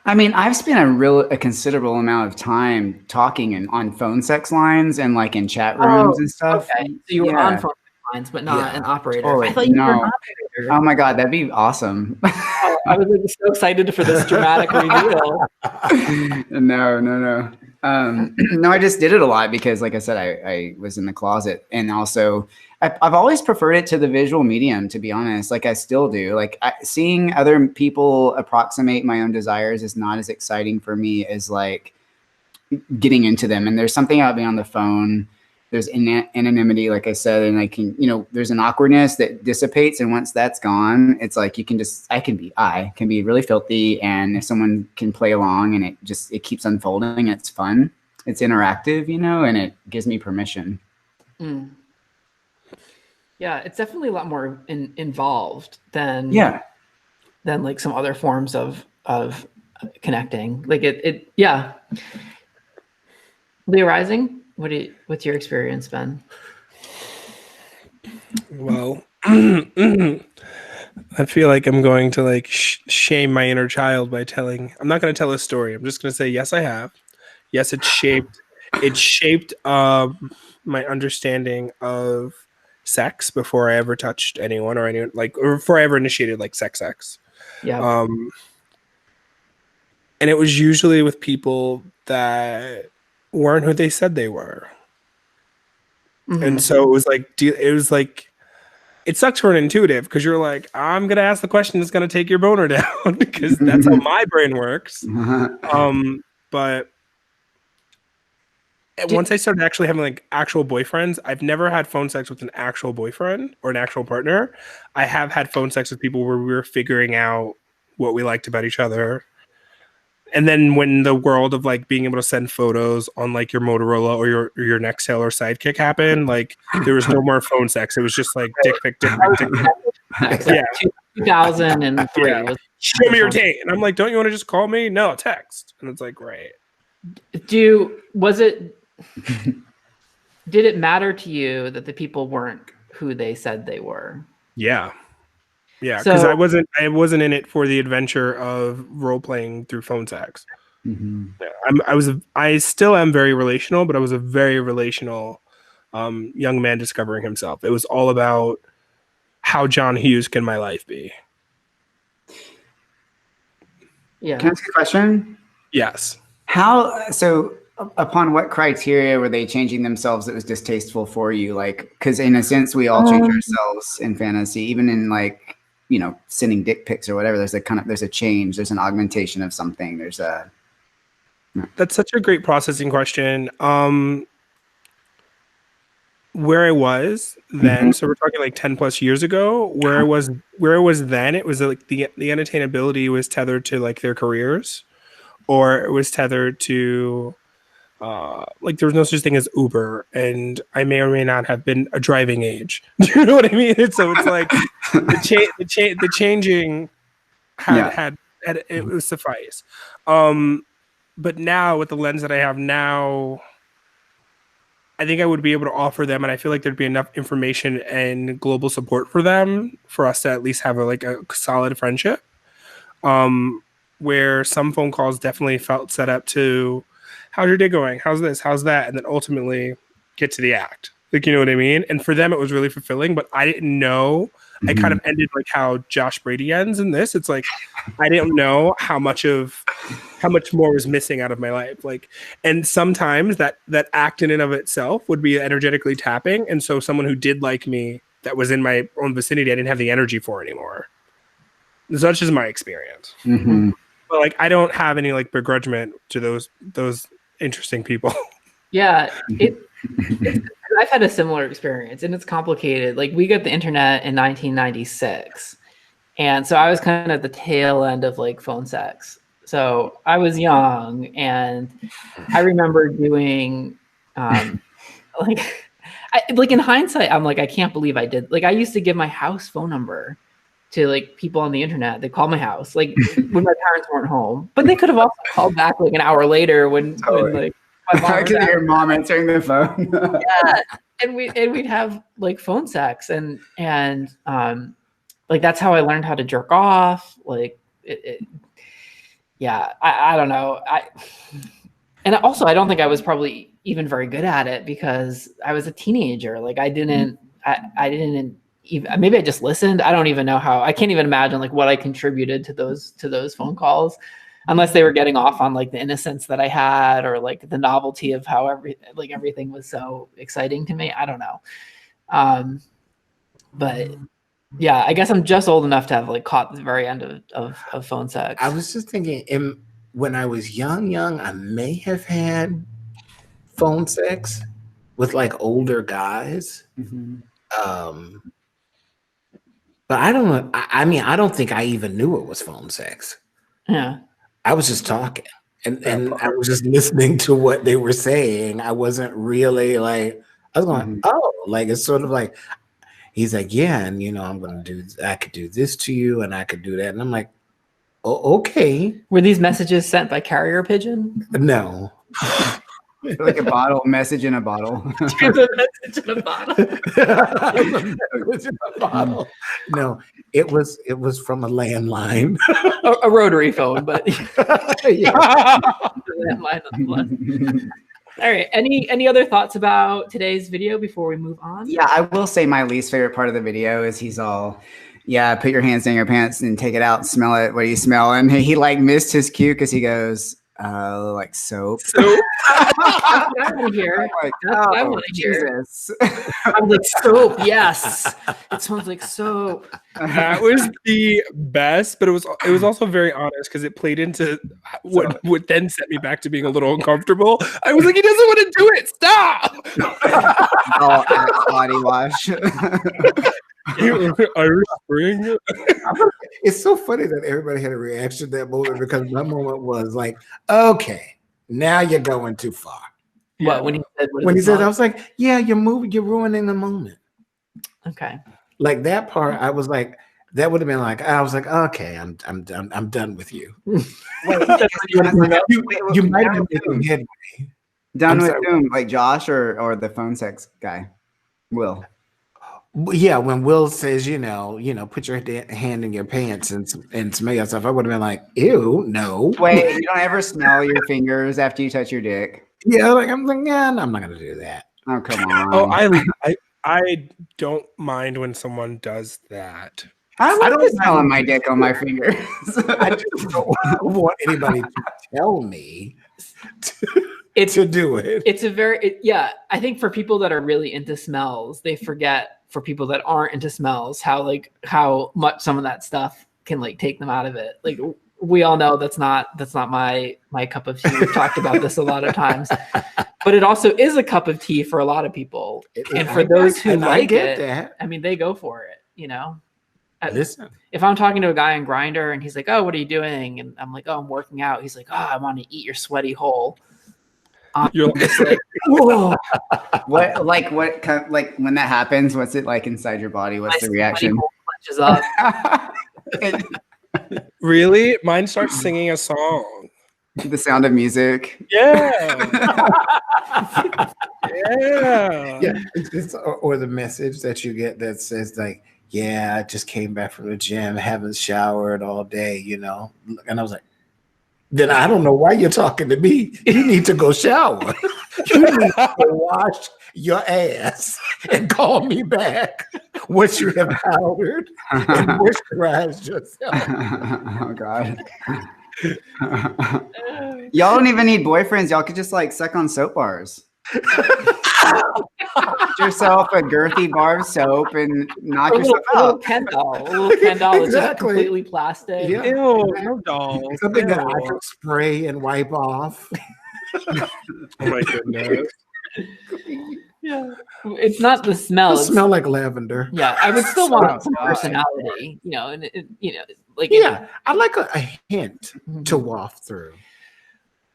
I mean, I've spent a considerable amount of time talking on phone sex lines and like in chat rooms and stuff. Okay, so you were on phone lines, but not an operator. Totally. I thought you were an operator. Oh my God, that'd be awesome. I was like, so excited for this dramatic reveal. No. No, I just did it a lot because, like I said, I was in the closet, and also I've always preferred it to the visual medium. To be honest, like I still do. Like seeing other people approximate my own desires is not as exciting for me as like getting into them. And there's something about being on the phone. There's anonymity, like I said, and I can, there's an awkwardness that dissipates. And once that's gone, it's like I can be really filthy. And if someone can play along and it keeps unfolding, it's fun. It's interactive, and it gives me permission. Mm. Yeah, it's definitely a lot more involved than like some other forms of connecting. Like yeah. Leo Rising, what's your experience been? Well, I feel like I'm going to like shame my inner child by I'm not going to tell a story. I'm just going to say, yes, I have. Yes, it shaped my understanding of sex before I ever touched anyone or anyone or before I ever initiated like sex. Yeah. And it was usually with people that weren't who they said they were. Mm-hmm. And so it was like it sucks for an intuitive because you're like, I'm gonna ask the question that's gonna take your boner down because that's how my brain works. But once I started actually having like actual boyfriends, I've never had phone sex with an actual boyfriend or an actual partner. I have had phone sex with people where we were figuring out what we liked about each other. And then when the world of like being able to send photos on like your Motorola or your Nextel or Sidekick happened, like there was no more phone sex. It was just like dick pic. Yeah. 2003. Yeah. Show me your taint. And I'm like, don't you want to just call me? No, text. And it's like, great. Did it matter to you that the people weren't who they said they were? Yeah. Yeah, because I wasn't in it for the adventure of role playing through phone sex. Mm-hmm. Yeah, I still am very relational, but I was a very relational young man discovering himself. It was all about how John Hughes can my life be. Yeah. Can I ask a question? Yes. Upon what criteria were they changing themselves that was distasteful for you? Like, because in a sense, we all change ourselves in fantasy, even in like, sending dick pics or whatever. There's a change. There's an augmentation of something. That's such a great processing question. where I was then, so we're talking like 10 plus years ago, where I was then, it was like the unattainability was tethered to like their careers, or it was tethered to like there was no such thing as Uber, and I may or may not have been a driving age. Do you know what I mean? So it's like the changing had it was suffice. But now with the lens that I have now, I think I would be able to offer them, and I feel like there'd be enough information and global support for them for us to at least have a solid friendship. Where some phone calls definitely felt set up to, how's your day going? How's this? How's that? And then ultimately get to the act. Like, you know what I mean? And for them, it was really fulfilling, but I didn't know. I kind of ended like how Josh Brady ends in this. It's like, I didn't know how much more was missing out of my life. Like, and sometimes that act in and of itself would be energetically tapping. And so someone who did like me that was in my own vicinity, I didn't have the energy for anymore. So that's just my experience. But like, I don't have any like begrudgment to those interesting people. Yeah, I've had a similar experience, and it's complicated. Like, we got the internet in 1996, and so I was kind of at the tail end of like phone sex. So I was young, and I remember doing like in hindsight, I'm like, I can't believe I did. Like, I used to give my house phone number to like people on the internet. They call my house like when my parents weren't home, but they could have also called back like an hour later when like my mom I could hear mom answering the phone. yeah, and we'd have like phone sex, and like that's how I learned how to jerk off. Like yeah, I don't know. And also I don't think I was probably even very good at it because I was a teenager. Like I didn't even, maybe I just listened. I don't even know how. I can't even imagine like what I contributed to those phone calls, unless they were getting off on like the innocence that I had, or like the novelty of how everything was so exciting to me. I don't know. But yeah, I guess I'm just old enough to have like caught the very end of phone sex. I was just thinking, when I was young, I may have had phone sex with like older guys. But I don't know. I mean, I don't think I even knew it was phone sex. Yeah. I was just talking, and I was just listening to what they were saying. I wasn't really like, I was going, oh, like it's sort of like, he's like, yeah, and I could do this to you, and I could do that, and I'm like, oh, okay. Were these messages sent by carrier pigeon? No. Like a message in a bottle. Message in a bottle. No, it was from a landline. a rotary phone, but landline. All right. Any other thoughts about today's video before we move on? Yeah, I will say my least favorite part of the video is he's all, yeah, put your hands in your pants and take it out and smell it. What do you smell? And he like missed his cue because he goes, like soap. Soap. That's what I want to hear. Like, That's what I want to hear. Jesus. I'm like, soap. Yes, it smells like soap. That was the best, but it was also very honest because it played into what then set me back to being a little uncomfortable. I was like, he doesn't want to do it. Stop. Oh, body wash. Irish Spring. It's so funny that everybody had a reaction to that moment, because my moment was like, okay, now you're going too far. What, when he said, I was like, yeah, you're ruining the moment. Okay. Like that part, I was like, that would have been like, I was like, okay, I'm done with you. Wait, you might have been headway. Done with whom? Like Josh or the phone sex guy? Will. Yeah, when Will says, put your hand in your pants and smell yourself, I would have been like, ew, no. Wait, you don't ever smell your fingers after you touch your dick? Yeah, like I'm like, yeah, I'm not gonna do that. Oh, come on. Oh, I don't mind when someone does that. I don't smell my dick on my fingers. I just don't want anybody to tell me to do it. It's I think for people that are really into smells, they forget, for people that aren't into smells, how much some of that stuff can like take them out of it. Like we all know that's not my cup of tea. We've talked about this a lot of times, but it also is a cup of tea for a lot of people. And for those who like it, I mean, they go for it, you know. Listen, if I'm talking to a guy on Grindr and he's like, "Oh, what are you doing?" and I'm like, "Oh, I'm working out." He's like, "Oh, I want to eat your sweaty hole." You're just like, whoa. What kind of, like when that happens, what's it like inside your body? What's the reaction? Clenches up. Really? Mine starts singing a song. The Sound of Music. Yeah. Yeah. Yeah. Or the message that you get that says like, "Yeah, I just came back from the gym, haven't showered all day, you know." And I was like, then I don't know why you're talking to me. You need to go shower. You need to wash your ass and call me back once you have showered and moisturized yourself. Oh God. Y'all don't even need boyfriends. Y'all could just like suck on soap bars. Get yourself a girthy bar of soap and knock yourself out. A little Ken doll is just completely plastic. Yeah. Ew, no dolls. Something that I can spray and wipe off. Oh my goodness. Yeah, it's not the smell. It smell like lavender. Yeah, I would still want some personality, you know, and like I like a hint to waft through.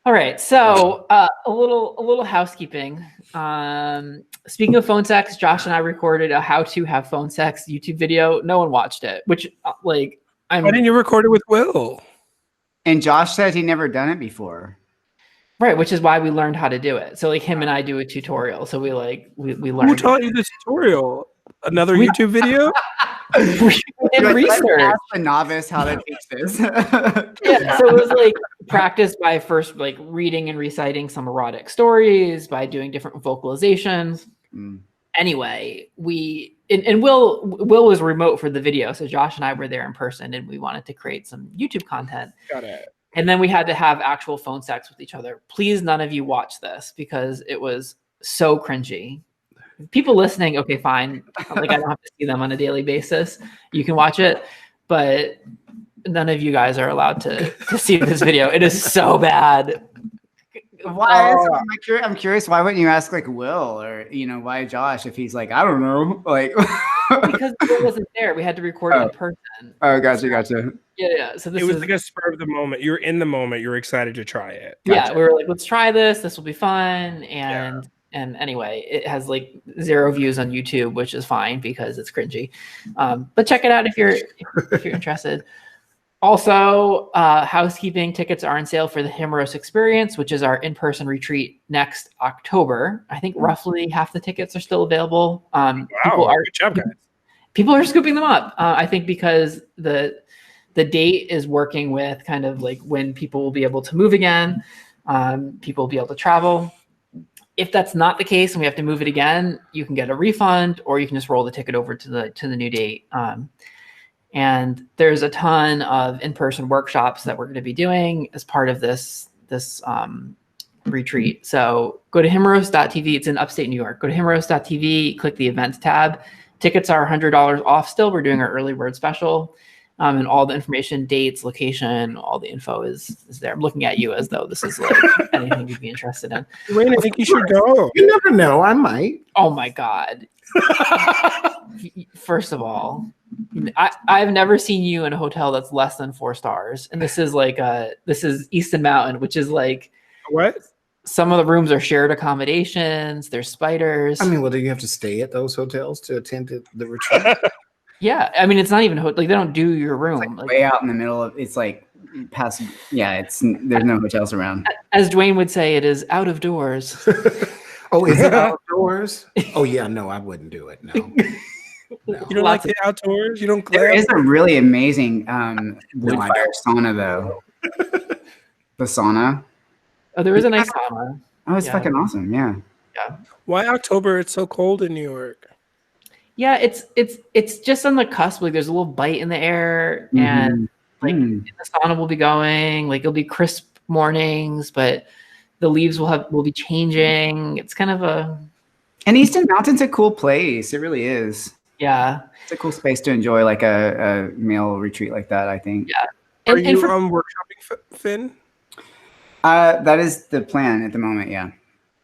All right, so a little housekeeping. Speaking of phone sex, Josh and I recorded a how to have phone sex YouTube video. No one watched it, which why didn't you record it with Will? And Josh said he never done it before. Right, which is why we learned how to do it. So like him and I do a tutorial. So we learned. Who taught you this tutorial? Another YouTube video? We did research. Ask the novice how to teach this. Yeah, so it was like practice by first like reading and reciting some erotic stories, by doing different vocalizations. Anyway, and Will was remote for the video, so Josh and I were there in person, and we wanted to create some YouTube content. Got it. And then we had to have actual phone sex with each other. Please, none of you watch this because it was so cringy. People listening, okay, fine. Like I don't have to see them on a daily basis. You can watch it, but none of you guys are allowed to see this video. It is so bad. Why? I'm curious. Why wouldn't you ask like Will or why Josh if he's like I don't know like because Will wasn't there. We had to record it in person. Oh, gotcha. Yeah. So it was like a spur of the moment. You were in the moment. You were excited to try it. Yeah, we were like, let's try this. This will be fun. And anyway, it has like 0 views on YouTube, which is fine because it's cringy. But check it out if you're interested. Also, housekeeping tickets are on sale for the Himeros experience, which is our in-person retreat next October. I think roughly half the tickets are still available. Wow, good job, guys. People are scooping them up. I think because the date is working with kind of like when people will be able to move again. People will be able to travel. If that's not the case and we have to move it again, you can get a refund or you can just roll the ticket over to the new date. And there's a ton of in-person workshops that we're going to be doing as part of this retreat. So go to himeros.tv. It's in upstate New York. Go to himeros.tv, click the events tab. Tickets are $100 off still. We're doing our early bird special. And all the information, dates, location, all the info is there. I'm looking at you as though this is like anything you'd be interested in. Wayne, I think you should go. You never know. I might. Oh my God. First of all, I've never seen you in a hotel that's less than 4 stars. And this is Easton Mountain, which is like what? Some of the rooms are shared accommodations. There's spiders. I mean, well, do you have to stay at those hotels to attend the retreat? Yeah, I mean, it's not even like they don't do your room. It's like way out in the middle of it's like past. Yeah, there's no hotels around. As Dwayne would say, it is out of doors. Oh, is it outdoors? Oh yeah, no, I wouldn't do it. No. You don't like the outdoors? You don't. There is a really amazing wood fire sauna though. The sauna. Oh, there is a nice sauna. Oh, it's fucking awesome. Yeah. Why October? It's so cold in New York. Yeah, it's just on the cusp. Like there's a little bite in the air, and like the sauna will be going. Like it'll be crisp mornings, but the leaves will be changing. It's kind of and Easton Mountain's a cool place. It really is. Yeah, it's a cool space to enjoy like a male retreat like that. I think. Yeah, Are And you for, workshopping, Finn? That is the plan at the moment. Yeah.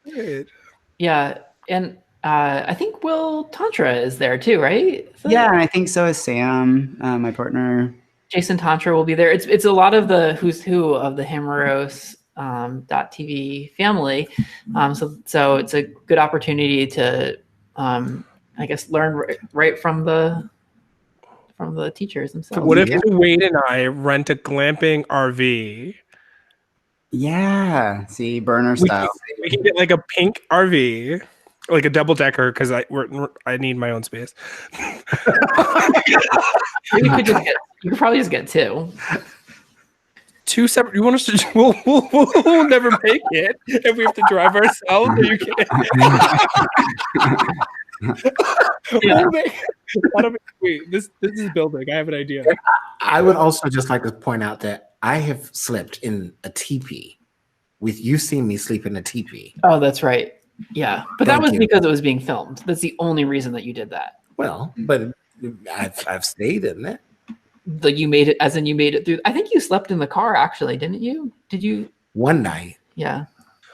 Good. yeah, and I think Will Tantra is there too, right? Yeah, and I think so is Sam, my partner. Jason Tantra will be there. It's a lot of the who's who of the Himeros .tv family. So it's a good opportunity to I guess learn right from the teachers themselves. What if Wade and I rent a glamping RV? Yeah. See, burner We style. can get like a pink RV, like a double decker, because I need my own space. You could probably just get two. Two separate. You want us to? We'll never make it if we have to drive ourselves. Are you kidding? Yeah. Wait, this is building. I have an idea. I would also just like to point out that I have slept in a teepee. You've seen me sleep in a teepee. Oh, that's right. Yeah, but that Thank was you. because it was being filmed. That's the only reason that you did that. Well, but I've stayed in it. Like you made it, as in you made it through. I think you slept in the car, actually, didn't you? Did you? One night. Yeah.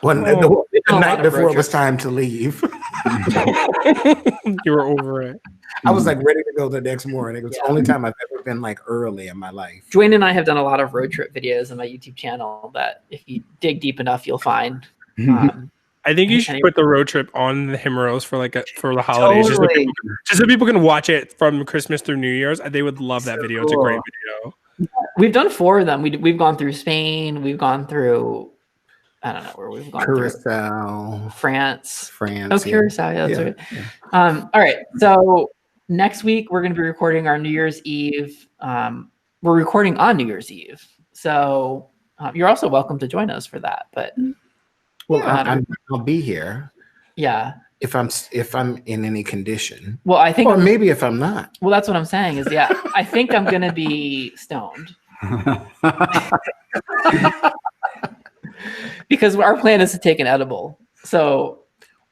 The night before road it was time to leave. You were over it. I was like ready to go the next morning. It was the only time I've ever been like early in my life. Dwayne and I have done a lot of road trip videos on my YouTube channel that if you dig deep enough, you'll find. I think you should put the road trip on the Himeros for the holidays, Totally. just so people can watch it from Christmas through New Year's. They would love that video. It's a great video. We've done 4 of them. We've gone through Spain. We've gone through, I don't know where we've gone Curacao, through. France. France. Oh, Curacao. Yeah, that's right. Yeah. All right. So next week we're going to be recording our New Year's Eve. We're recording on New Year's Eve. So you're also welcome to join us for that. But well, I'll be here. Yeah. If I'm in any condition. Well, I think, or maybe if I'm not. Well, that's what I'm saying is, yeah, I think I'm going to be stoned. Because our plan is to take an edible. So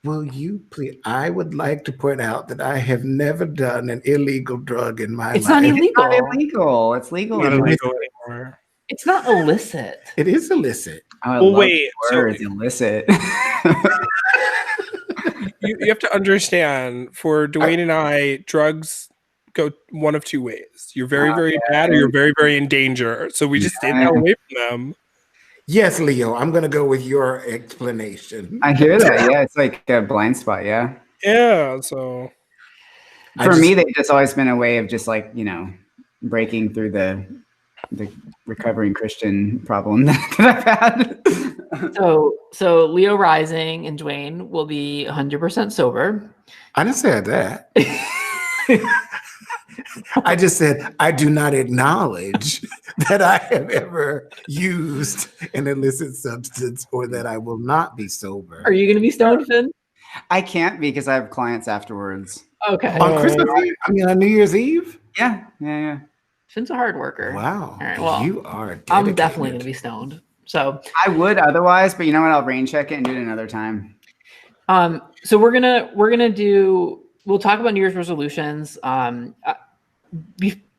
will you please? I would like to point out that I have never done an illegal drug in my life. It's not illegal. It's not illegal. It's legal. Not illegal anymore. It's not illicit. It is illicit. Oh, wait. So it's illicit. you have to understand, for Dwayne and I, drugs go one of two ways. You're very, very bad, or you're very, very in danger. So we just stay the hell away from them. Yes, Leo, I'm going to go with your explanation. I hear that. Yeah, it's like a blind spot. Yeah. Yeah. So for me, they've just always been a way of just like, breaking through the recovering Christian problem that I've had. So Leo Rising and Dwayne will be 100% sober. I didn't say that. I just said I do not acknowledge that I have ever used an illicit substance or that I will not be sober. Are you going to be stoned, Finn? I can't because I have clients afterwards. Okay. On Christmas Eve? I mean, on New Year's Eve? Yeah. Finn's a hard worker. Wow. All right, well, you are dedicated. I'm definitely going to be stoned. So I would otherwise, but you know what? I'll rain check it and do it another time. So we're gonna do. We'll talk about New Year's resolutions.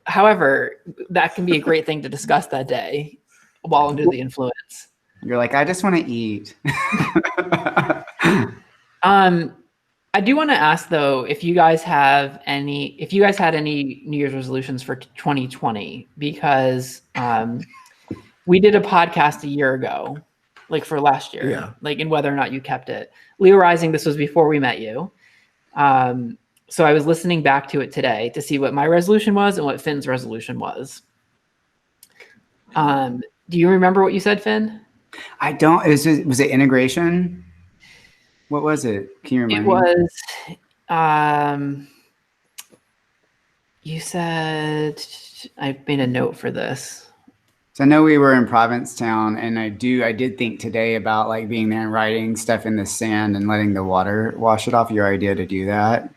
However, that can be a great thing to discuss that day while under the influence. You're like, I just want to eat. I do want to ask though, if you guys had any New Year's resolutions for 2020, because we did a podcast a year ago, like for last year, like and whether or not you kept it. Leo Rising, this was before we met you. So I was listening back to it today to see what my resolution was and what Finn's resolution was. Do you remember what you said, Finn? I don't. Was it integration? What was it? Can you remember? It was. You said, I made a note for this. So I know we were in Provincetown, and I did think today about like being there and writing stuff in the sand and letting the water wash it off. Your idea to do that.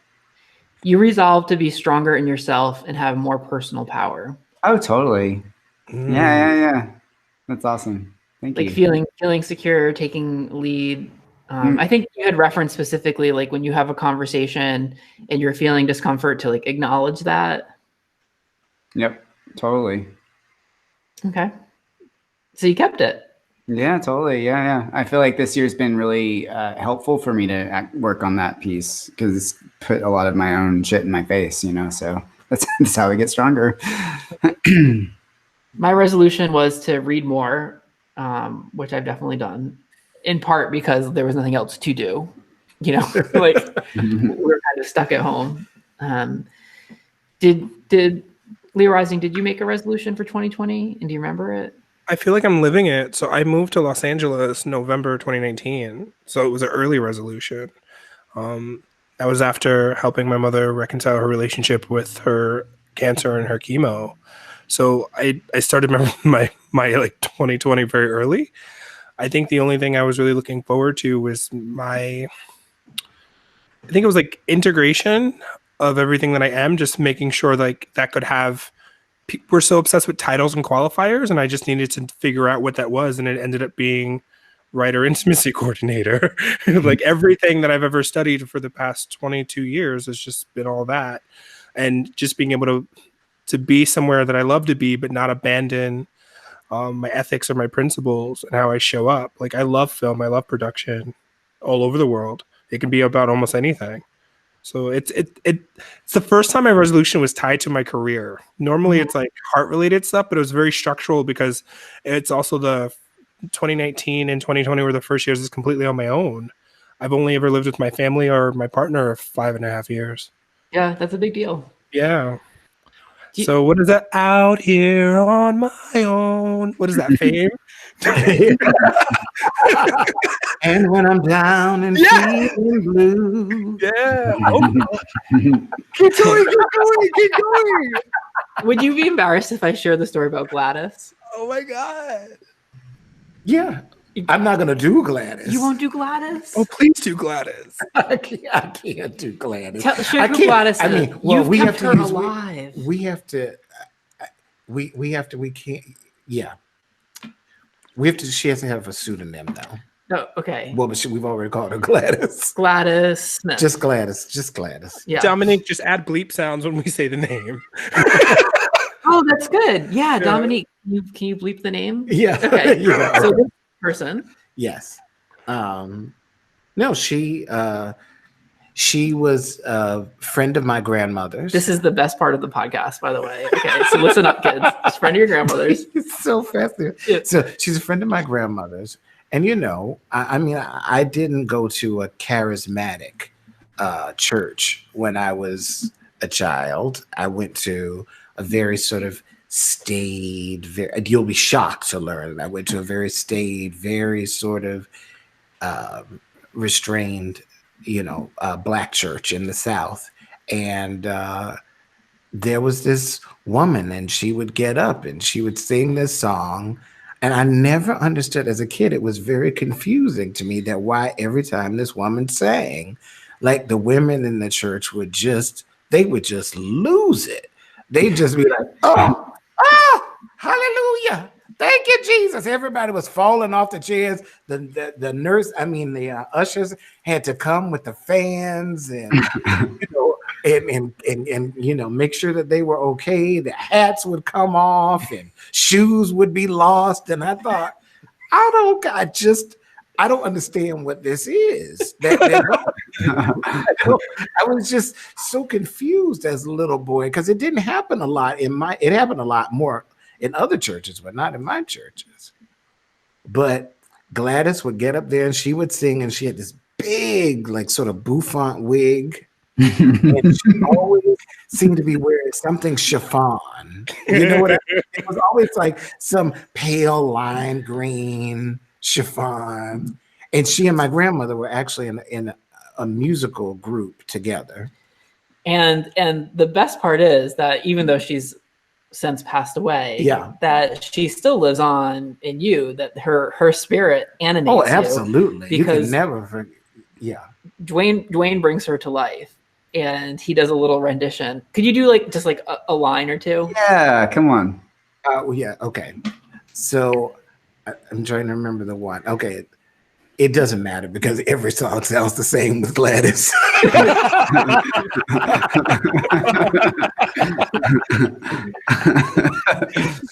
You resolve to be stronger in yourself and have more personal power. Oh, totally. Yeah. That's awesome. Thank you. Like feeling secure, taking lead. I think you had referenced specifically like when you have a conversation and you're feeling discomfort to like acknowledge that. Yep, totally. Okay. So you kept it. Yeah, totally. Yeah. I feel like this year's been really helpful for me to work on that piece because it's put a lot of my own shit in my face, so that's how we get stronger. My resolution was to read more, which I've definitely done, in part because there was nothing else to do. Like we were kind of stuck at home. Did Leo Rising, did you make a resolution for 2020? And do you remember it? I feel like I'm living it. So I moved to Los Angeles November 2019. So it was an early resolution. That was after helping my mother reconcile her relationship with her cancer and her chemo. So I started my like 2020 very early. I think the only thing I was really looking forward to was I think it was like integration of everything that I am, just making sure like that could have. We're so obsessed with titles and qualifiers, and I just needed to figure out what that was, and it ended up being writer intimacy coordinator. Like everything that I've ever studied for the past 22 years has just been all that, and just being able to be somewhere that I love to be, but not abandon my ethics or my principles and how I show up. Like I love film, I love production, all over the world. It can be about almost anything. So it's the first time my resolution was tied to my career. Normally it's like heart related stuff, but it was very structural because it's also the 2019 and 2020 were the first years it's completely on my own. I've only ever lived with my family or my partner 5.5 years. Yeah, that's a big deal. Yeah. So what is that? Out here on my own. What is that, Fame? And when I'm down and feeling blue. Yeah. Keep going. Would you be embarrassed if I share the story about Gladys? Oh my God. Yeah. I'm not going to do Gladys. You won't do Gladys? Oh, please do Gladys. I can't do Gladys. Share who Gladys is. I mean, well, You've we kept have to her use, alive. we have to, we can't, yeah. We have to, she has to have a pseudonym though. No, okay. Well, but we've already called her Gladys. Gladys Smith. Just Gladys. Yeah. Dominique, just add bleep sounds when we say the name. Oh, that's good. Yeah, Dominique, can you bleep the name? Yeah. Okay. Yeah. So this person. Yes. No, she was a friend of my grandmother's. This is the best part of the podcast, by the way. Okay, so listen up, kids. It's a friend of your grandmother's. It's so fascinating. Yeah. So she's a friend of my grandmother's. And I didn't go to a charismatic church when I was a child. I went to a very sort of staid, you'll be shocked to learn. I went to a very staid, very sort of restrained, Black church in the South. And there was this woman, and she would get up and she would sing this song. And I never understood as a kid, it was very confusing to me that why every time this woman sang, like the women in the church would just lose it. They'd just be like, oh, hallelujah. Thank you, Jesus. Everybody was falling off the chairs. The ushers had to come with the fans and, and make sure that they were okay. The hats would come off and shoes would be lost. And I thought, I don't understand what this is. I was just so confused as a little boy because it didn't happen a lot it happened a lot more in other churches, but not in my churches. But Gladys would get up there and she would sing, and she had this big, like sort of bouffant wig. And she always seemed to be wearing something chiffon. You know what I mean? It was always like some pale lime green chiffon. And she and my grandmother were actually in a musical group together. And the best part is that even though she's since passed away, that she still lives on in you, that her spirit animates you. Oh, absolutely. You can because never forget. Yeah. Dwayne brings her to life, and he does a little rendition. Could you do just a line or two? Yeah, come on. Yeah, okay. So I'm trying to remember the one. Okay. It doesn't matter because every song sounds the same with Gladys.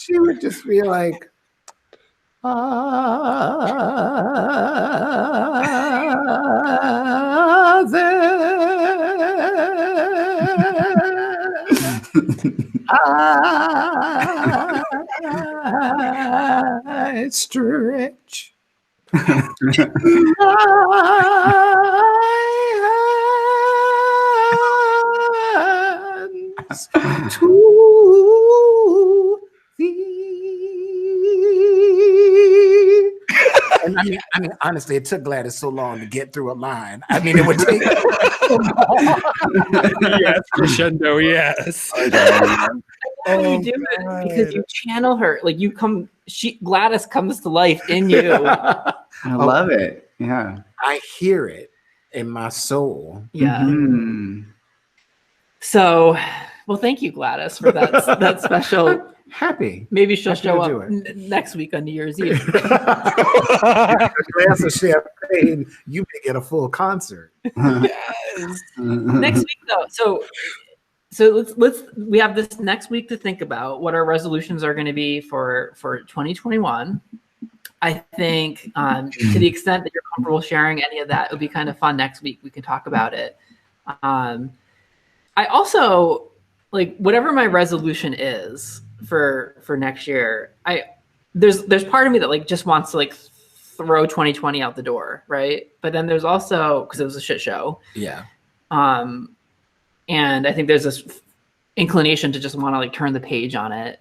She would just be like, I stretch my hands to thee. And I mean, honestly, it took Gladys so long to get through a line. I mean, it would take so long. Yes, crescendo, yes. You do it because you channel her. Like Gladys comes to life in you. I love it. Yeah. I hear it in my soul. Yeah. Mm. So, well, thank you, Gladys, for that special. Happy. Maybe she'll Happy show to up do it. next week on New Year's Eve. Glass of champagne, you may get a full concert. Next week, though. So we have this next week to think about what our resolutions are going to be for 2021. I think to the extent that you're comfortable sharing any of that, it'll be kind of fun next week. We can talk about it. I also like whatever my resolution is for next year. There's part of me that like just wants to like throw 2020 out the door, right? But then there's also because it was a shit show. Yeah. And I think there's this inclination to just want to like turn the page on it.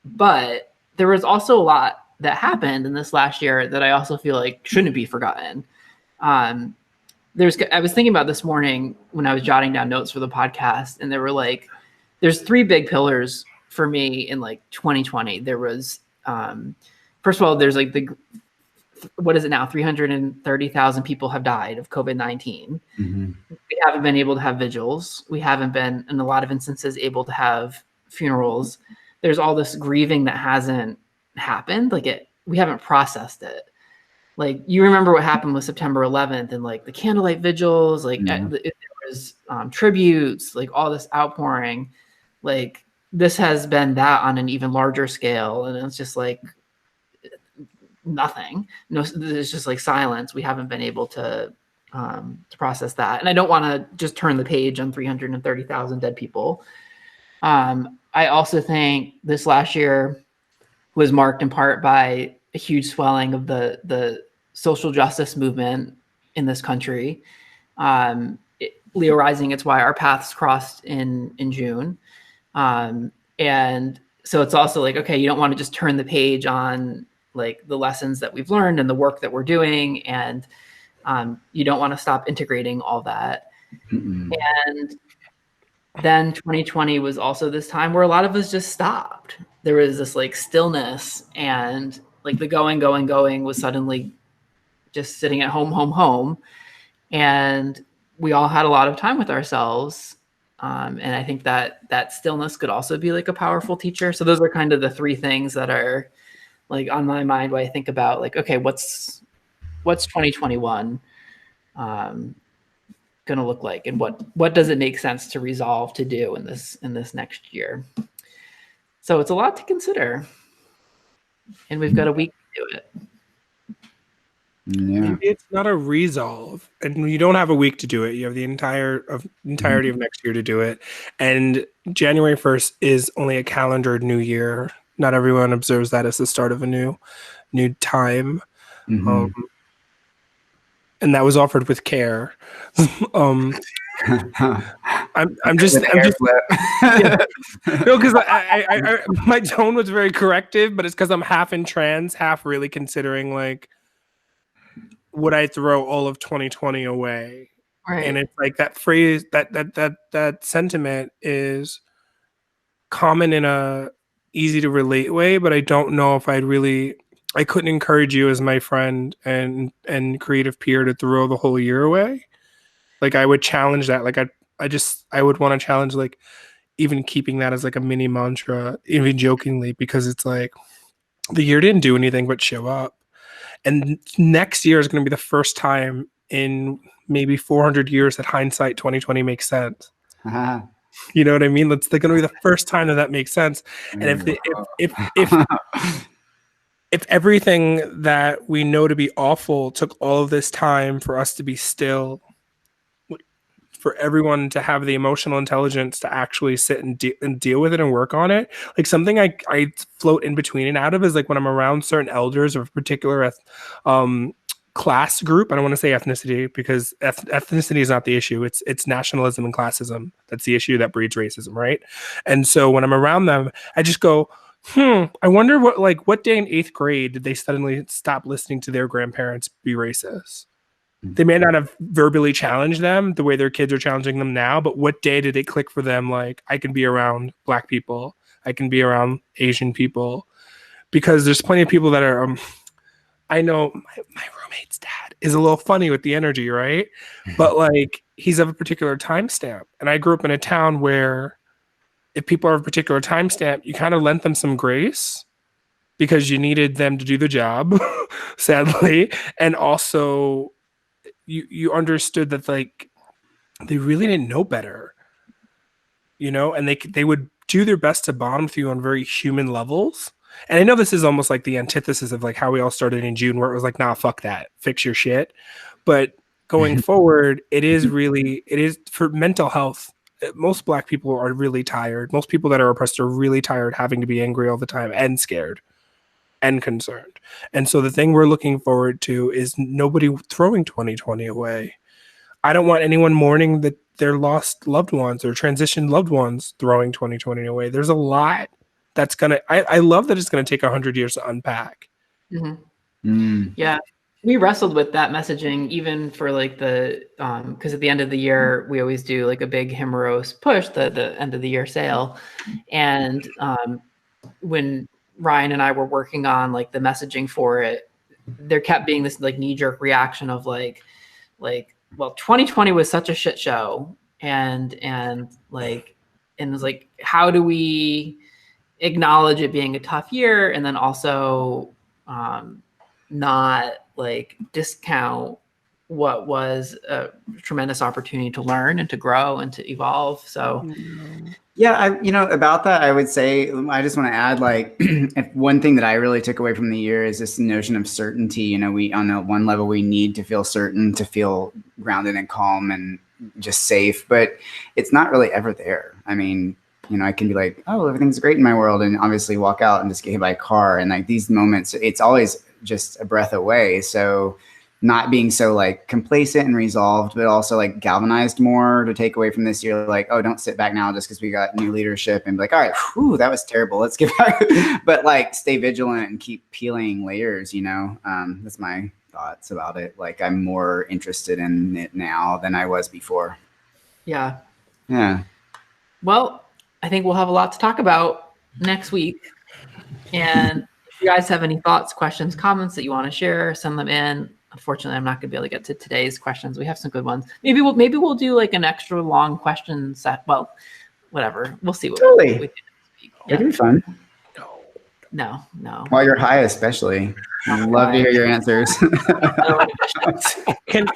But there was also a lot that happened in this last year that I also feel like shouldn't be forgotten. I was thinking about this morning when I was jotting down notes for the podcast, and there's three big pillars for me in like 2020. There was, first of all, there's like what is it now? 330,000 people have died of COVID-19. Mm-hmm. We haven't been able to have vigils. We haven't been, in a lot of instances, able to have funerals. There's all this grieving that hasn't happened. We haven't processed it. Like, you remember what happened with September 11th and like the candlelight vigils, like there was tributes, like all this outpouring. Like, this has been that on an even larger scale. And it's just like nothing. No, there's just like silence. We haven't been able to process that. And I don't want to just turn the page on 330,000 dead people. I also think this last year was marked in part by a huge swelling of the social justice movement in this country. Leo Rising, it's why our paths crossed in June. And so it's also like, okay, you don't want to just turn the page on like the lessons that we've learned and the work that we're doing. And you don't want to stop integrating all that. Mm-mm. And then 2020 was also this time where a lot of us just stopped. There was this like stillness, and like the going was suddenly just sitting at home. And we all had a lot of time with ourselves. And I think that stillness could also be like a powerful teacher. So those are kind of the three things that are like on my mind when I think about like, okay, what's 2021 going to look like, and what does it make sense to resolve to do in this next year? So it's a lot to consider, and we've got a week to do it. Yeah. Maybe it's not a resolve, and you don't have a week to do it. You have the entirety of next year to do it. And January 1st is only a calendar new year. Not everyone observes that as the start of a new time. Mm-hmm. And that was offered with care. I'm just yeah. No, because I my tone was very corrective, but it's because I'm half in trance, half really considering like, would I throw all of 2020 away? Right. And it's like that phrase, that sentiment is common in a easy to relate way, but I don't know if I couldn't encourage you as my friend and creative peer to throw the whole year away. Like, I would challenge that. Like, I would want to challenge like even keeping that as like a mini mantra, even jokingly, because it's like the year didn't do anything but show up. And next year is going to be the first time in maybe 400 years that hindsight 2020 makes sense. You know what I mean? That's going to be the first time that makes sense. And if everything that we know to be awful took all of this time for us to be still, for everyone to have the emotional intelligence to actually sit and deal with it and work on it. Like something I float in between and out of is like when I'm around certain elders of a particular class group. I don't want to say ethnicity because ethnicity is not the issue. It's nationalism and classism. That's the issue that breeds racism, right? And so when I'm around them, I just go, I wonder what day in 8th grade did they suddenly stop listening to their grandparents be racist? They may not have verbally challenged them the way their kids are challenging them now, but what day did it click for them? Like, I can be around Black people. I can be around Asian people. Because there's plenty of people that are, I know my roommate's dad is a little funny with the energy, right? But like, he's of a particular timestamp. And I grew up in a town where if people are of a particular timestamp, you kind of lent them some grace because you needed them to do the job, sadly. And also, you understood that like they really didn't know better, you know, and they would do their best to bond with you on very human levels. And I know this is almost like the antithesis of like how we all started in June, where it was like, nah, fuck that, fix your shit. But going forward, it is for mental health. Most Black people are really tired. Most people that are oppressed are really tired having to be angry all the time and scared and concerned. And so the thing we're looking forward to is nobody throwing 2020 away. I don't want anyone mourning that their lost loved ones or transitioned loved ones throwing 2020 away. There's a lot that's I love that it's gonna take 100 years to unpack. Yeah, we wrestled with that messaging even for like the because at the end of the year we always do like a big Himeros push, the end of the year sale, and when Ryan and I were working on like the messaging for it, there kept being this like knee-jerk reaction of like, well, 2020 was such a shit show, and it was like, how do we acknowledge it being a tough year and then also not like discount what was a tremendous opportunity to learn and to grow and to evolve. So yeah, about that, I would say, I just want to add, like, if one thing that I really took away from the year is this notion of certainty. You know, we, on one level, we need to feel certain, to feel grounded and calm and just safe, but it's not really ever there. I mean, you know, I can be like, oh, everything's great in my world, and obviously walk out and just get hit by a car. And like these moments, it's always just a breath away. So not being so like complacent and resolved, but also like galvanized more to take away from this year. Like, oh, don't sit back now just because we got new leadership and be like, all right, whew, that was terrible, let's get back. But like stay vigilant and keep peeling layers, you know. That's my thoughts about it. Like I'm more interested in it now than I was before. Yeah. Well, I think we'll have a lot to talk about next week. And if you guys have any thoughts, questions, comments that you want to share, send them in. Unfortunately, I'm not going to be able to get to today's questions. We have some good ones. Maybe we'll do like an extra long question set. Well, whatever. We'll see what we do. Yeah. It'd be fun. No. While you're high, especially. I'd love to hear your answers. Can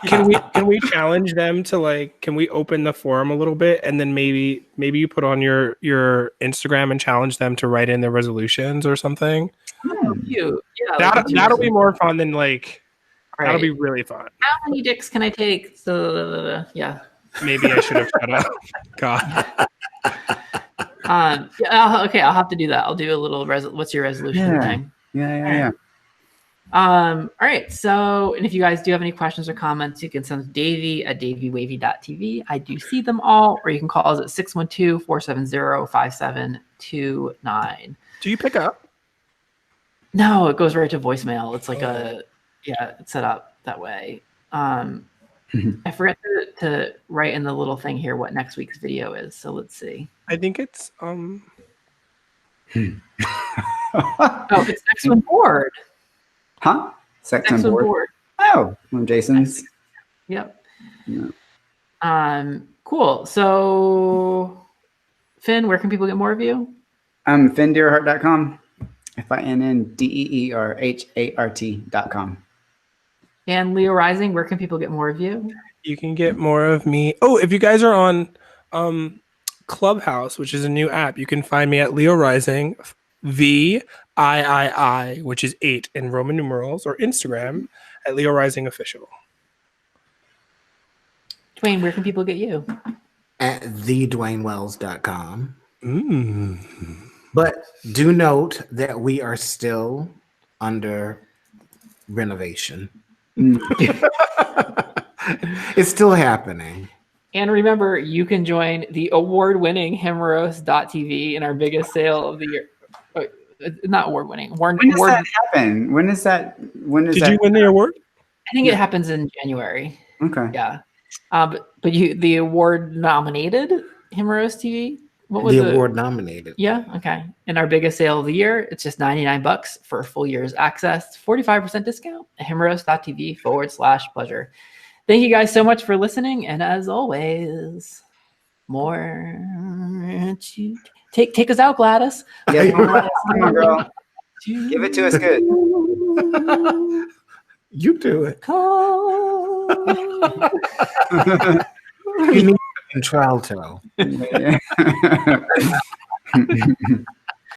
we challenge them to like? Can we open the forum a little bit, and then maybe you put on your Instagram and challenge them to write in their resolutions or something? Oh, cute. Yeah, that'll be more fun than like. Right. That'll be really fun. How many dicks can I take? So yeah. Maybe I should have shut up. God. Okay, I'll have to do that. I'll do a little what's your resolution thing? Yeah. All right. So, and if you guys do have any questions or comments, you can send to Davey at daveywavey.tv. I do see them all, or you can call us at 612-470-5729. Do you pick up? No, it goes right to voicemail. It's like it's set up that way. I forgot to write in the little thing here what next week's video is. So let's see. I think it's it's Sex on Board. Huh? Sex on board. Oh, from Jason's. Yep. Cool. So Finn, where can people get more of you? FinnDeerhart.com. FinnDeerhart.com. And Leo Rising, where can people get more of you? You can get more of me. Oh, if you guys are on Clubhouse, which is a new app, you can find me at Leo Rising VIII, which is 8 in Roman numerals, or Instagram at Leo Rising Official. Dwayne, where can people get you? At thedwaynewells.com. Mm. But do note that we are still under renovation. It's still happening. And remember, you can join the award-winning Himeros.tv in our biggest sale of the year. Not award-winning. When does that happen? When is that? Did you win the award? I think it happens in January. Okay. Yeah. But the award-nominated Himeros TV? What was the award nominated? Yeah. Okay. In our biggest sale of the year, it's just $99 for a full year's access, 45% discount at himeros.tv/pleasure. Thank you guys so much for listening. And as always, more to take us out, Gladys. Yeah, come on, girl. Give it to us good. You do it. Come. You need contralto.